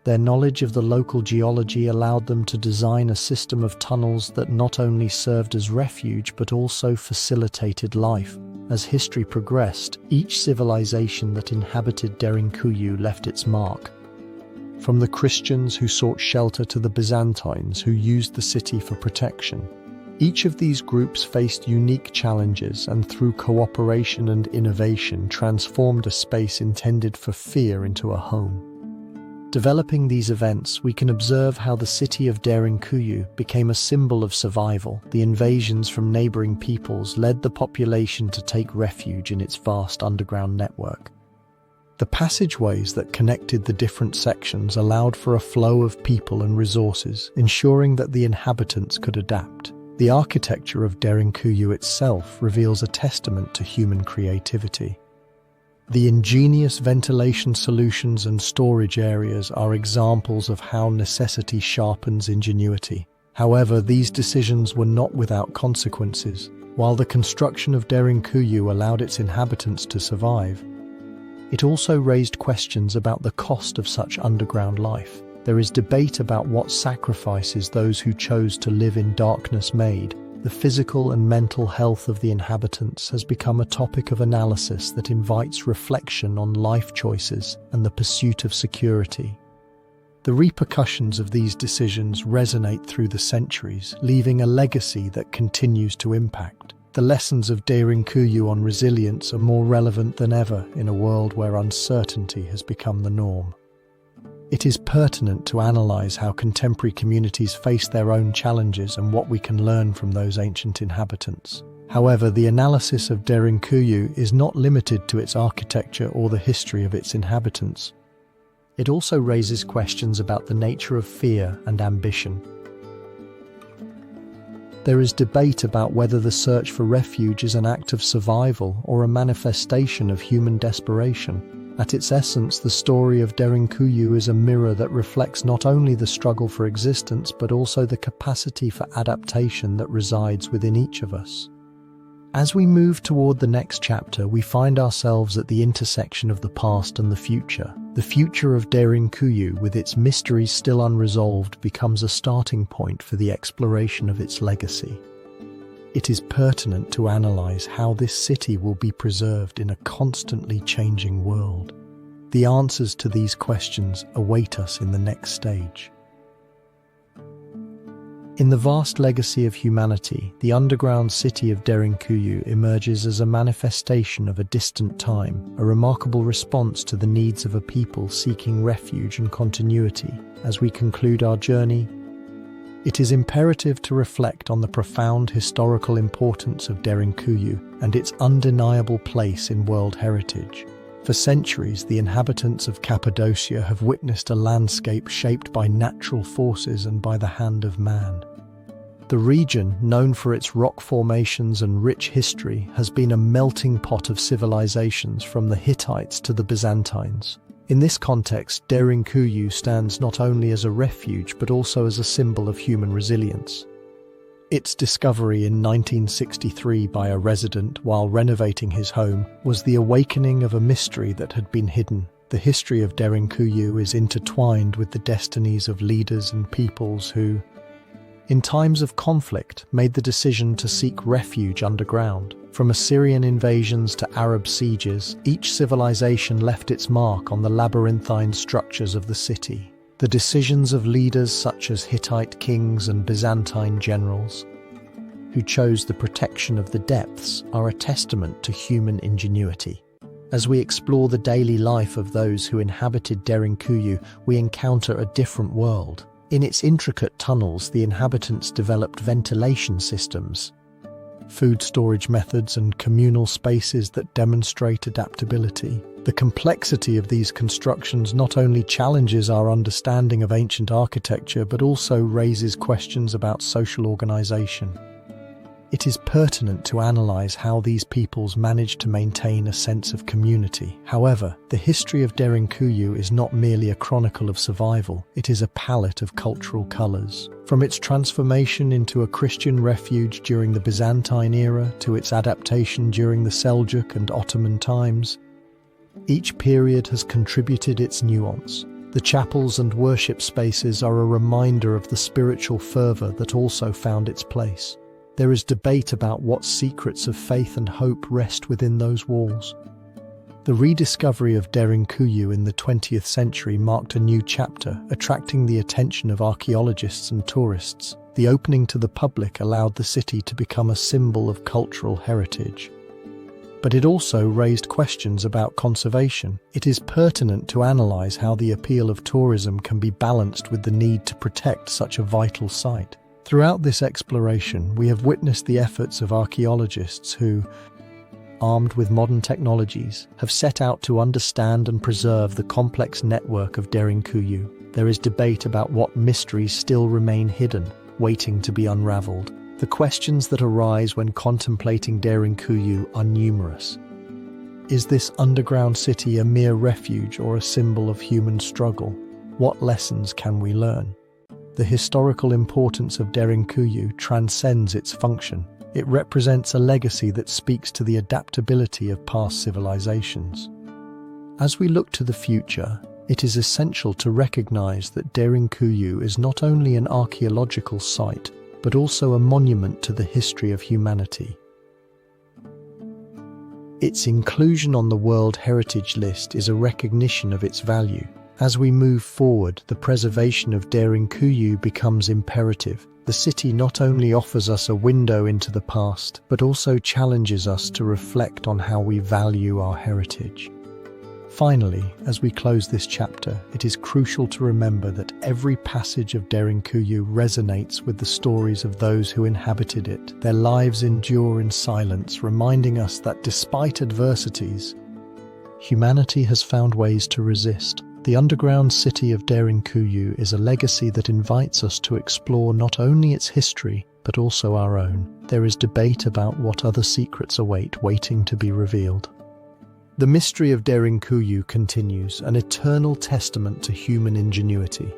Their knowledge of the local geology allowed them to design a system of tunnels that not only served as refuge but also facilitated life. As history progressed, each civilization that inhabited Derinkuyu left its mark. From the Christians who sought shelter to the Byzantines who used the city for protection, each of these groups faced unique challenges and through cooperation and innovation transformed a space intended for fear into a home. Developing these events, we can observe how the city of Derinkuyu became a symbol of survival. The invasions from neighboring peoples led the population to take refuge in its vast underground network. The passageways that connected the different sections allowed for a flow of people and resources, ensuring that the inhabitants could adapt. The architecture of Derinkuyu itself reveals a testament to human creativity. The ingenious ventilation solutions and storage areas are examples of how necessity sharpens ingenuity. However, these decisions were not without consequences. While the construction of Derinkuyu allowed its inhabitants to survive, it also raised questions about the cost of such underground life. There is debate about what sacrifices those who chose to live in darkness made. The physical and mental health of the inhabitants has become a topic of analysis that invites reflection on life choices and the pursuit of security. The repercussions of these decisions resonate through the centuries, leaving a legacy that continues to impact. The lessons of Derinkuyu on resilience are more relevant than ever in a world where uncertainty has become the norm. It is pertinent to analyze how contemporary communities face their own challenges and what we can learn from those ancient inhabitants. However, the analysis of Derinkuyu is not limited to its architecture or the history of its inhabitants. It also raises questions about the nature of fear and ambition. There is debate about whether the search for refuge is an act of survival or a manifestation of human desperation. At its essence, the story of Derinkuyu is a mirror that reflects not only the struggle for existence, but also the capacity for adaptation that resides within each of us. As we move toward the next chapter, we find ourselves at the intersection of the past and the future. The future of Derinkuyu, with its mysteries still unresolved, becomes a starting point for the exploration of its legacy. It is pertinent to analyze how this city will be preserved in a constantly changing world. The answers to these questions await us in the next stage. In the vast legacy of humanity, the underground city of Derinkuyu emerges as a manifestation of a distant time, a remarkable response to the needs of a people seeking refuge and continuity. As we conclude our journey, it is imperative to reflect on the profound historical importance of Derinkuyu and its undeniable place in world heritage. For centuries, the inhabitants of Cappadocia have witnessed a landscape shaped by natural forces and by the hand of man. The region, known for its rock formations and rich history, has been a melting pot of civilizations from the Hittites to the Byzantines. In this context, Derinkuyu stands not only as a refuge but also as a symbol of human resilience. Its discovery in 1963 by a resident while renovating his home was the awakening of a mystery that had been hidden. The history of Derinkuyu is intertwined with the destinies of leaders and peoples who, in times of conflict, made the decision to seek refuge underground. From Assyrian invasions to Arab sieges, each civilization left its mark on the labyrinthine structures of the city. The decisions of leaders such as Hittite kings and Byzantine generals, who chose the protection of the depths, are a testament to human ingenuity. As we explore the daily life of those who inhabited Derinkuyu, we encounter a different world. In its intricate tunnels, the inhabitants developed ventilation systems, food storage methods, and communal spaces that demonstrate adaptability. The complexity of these constructions not only challenges our understanding of ancient architecture, but also raises questions about social organization. It is pertinent to analyze how these peoples managed to maintain a sense of community. However, the history of Derinkuyu is not merely a chronicle of survival, it is a palette of cultural colors. From its transformation into a Christian refuge during the Byzantine era to its adaptation during the Seljuk and Ottoman times, each period has contributed its nuance. The chapels and worship spaces are a reminder of the spiritual fervor that also found its place. There is debate about what secrets of faith and hope rest within those walls. The rediscovery of Derinkuyu in the 20th century marked a new chapter, attracting the attention of archaeologists and tourists. The opening to the public allowed the city to become a symbol of cultural heritage. But it also raised questions about conservation. It is pertinent to analyze how the appeal of tourism can be balanced with the need to protect such a vital site. Throughout this exploration, we have witnessed the efforts of archaeologists who, armed with modern technologies, have set out to understand and preserve the complex network of Derinkuyu. There is debate about what mysteries still remain hidden, waiting to be unraveled. The questions that arise when contemplating Derinkuyu are numerous. Is this underground city a mere refuge or a symbol of human struggle? What lessons can we learn? The historical importance of Derinkuyu transcends its function. It represents a legacy that speaks to the adaptability of past civilizations. As we look to the future, it is essential to recognize that Derinkuyu is not only an archaeological site, but also a monument to the history of humanity. Its inclusion on the World Heritage List is a recognition of its value. As we move forward, the preservation of Derinkuyu becomes imperative. The city not only offers us a window into the past, but also challenges us to reflect on how we value our heritage. Finally, as we close this chapter, it is crucial to remember that every passage of Derinkuyu resonates with the stories of those who inhabited it. Their lives endure in silence, reminding us that despite adversities, humanity has found ways to resist. The underground city of Derinkuyu is a legacy that invites us to explore not only its history, but also our own. There is debate about what other secrets await, waiting to be revealed. The mystery of Derinkuyu continues, an eternal testament to human ingenuity.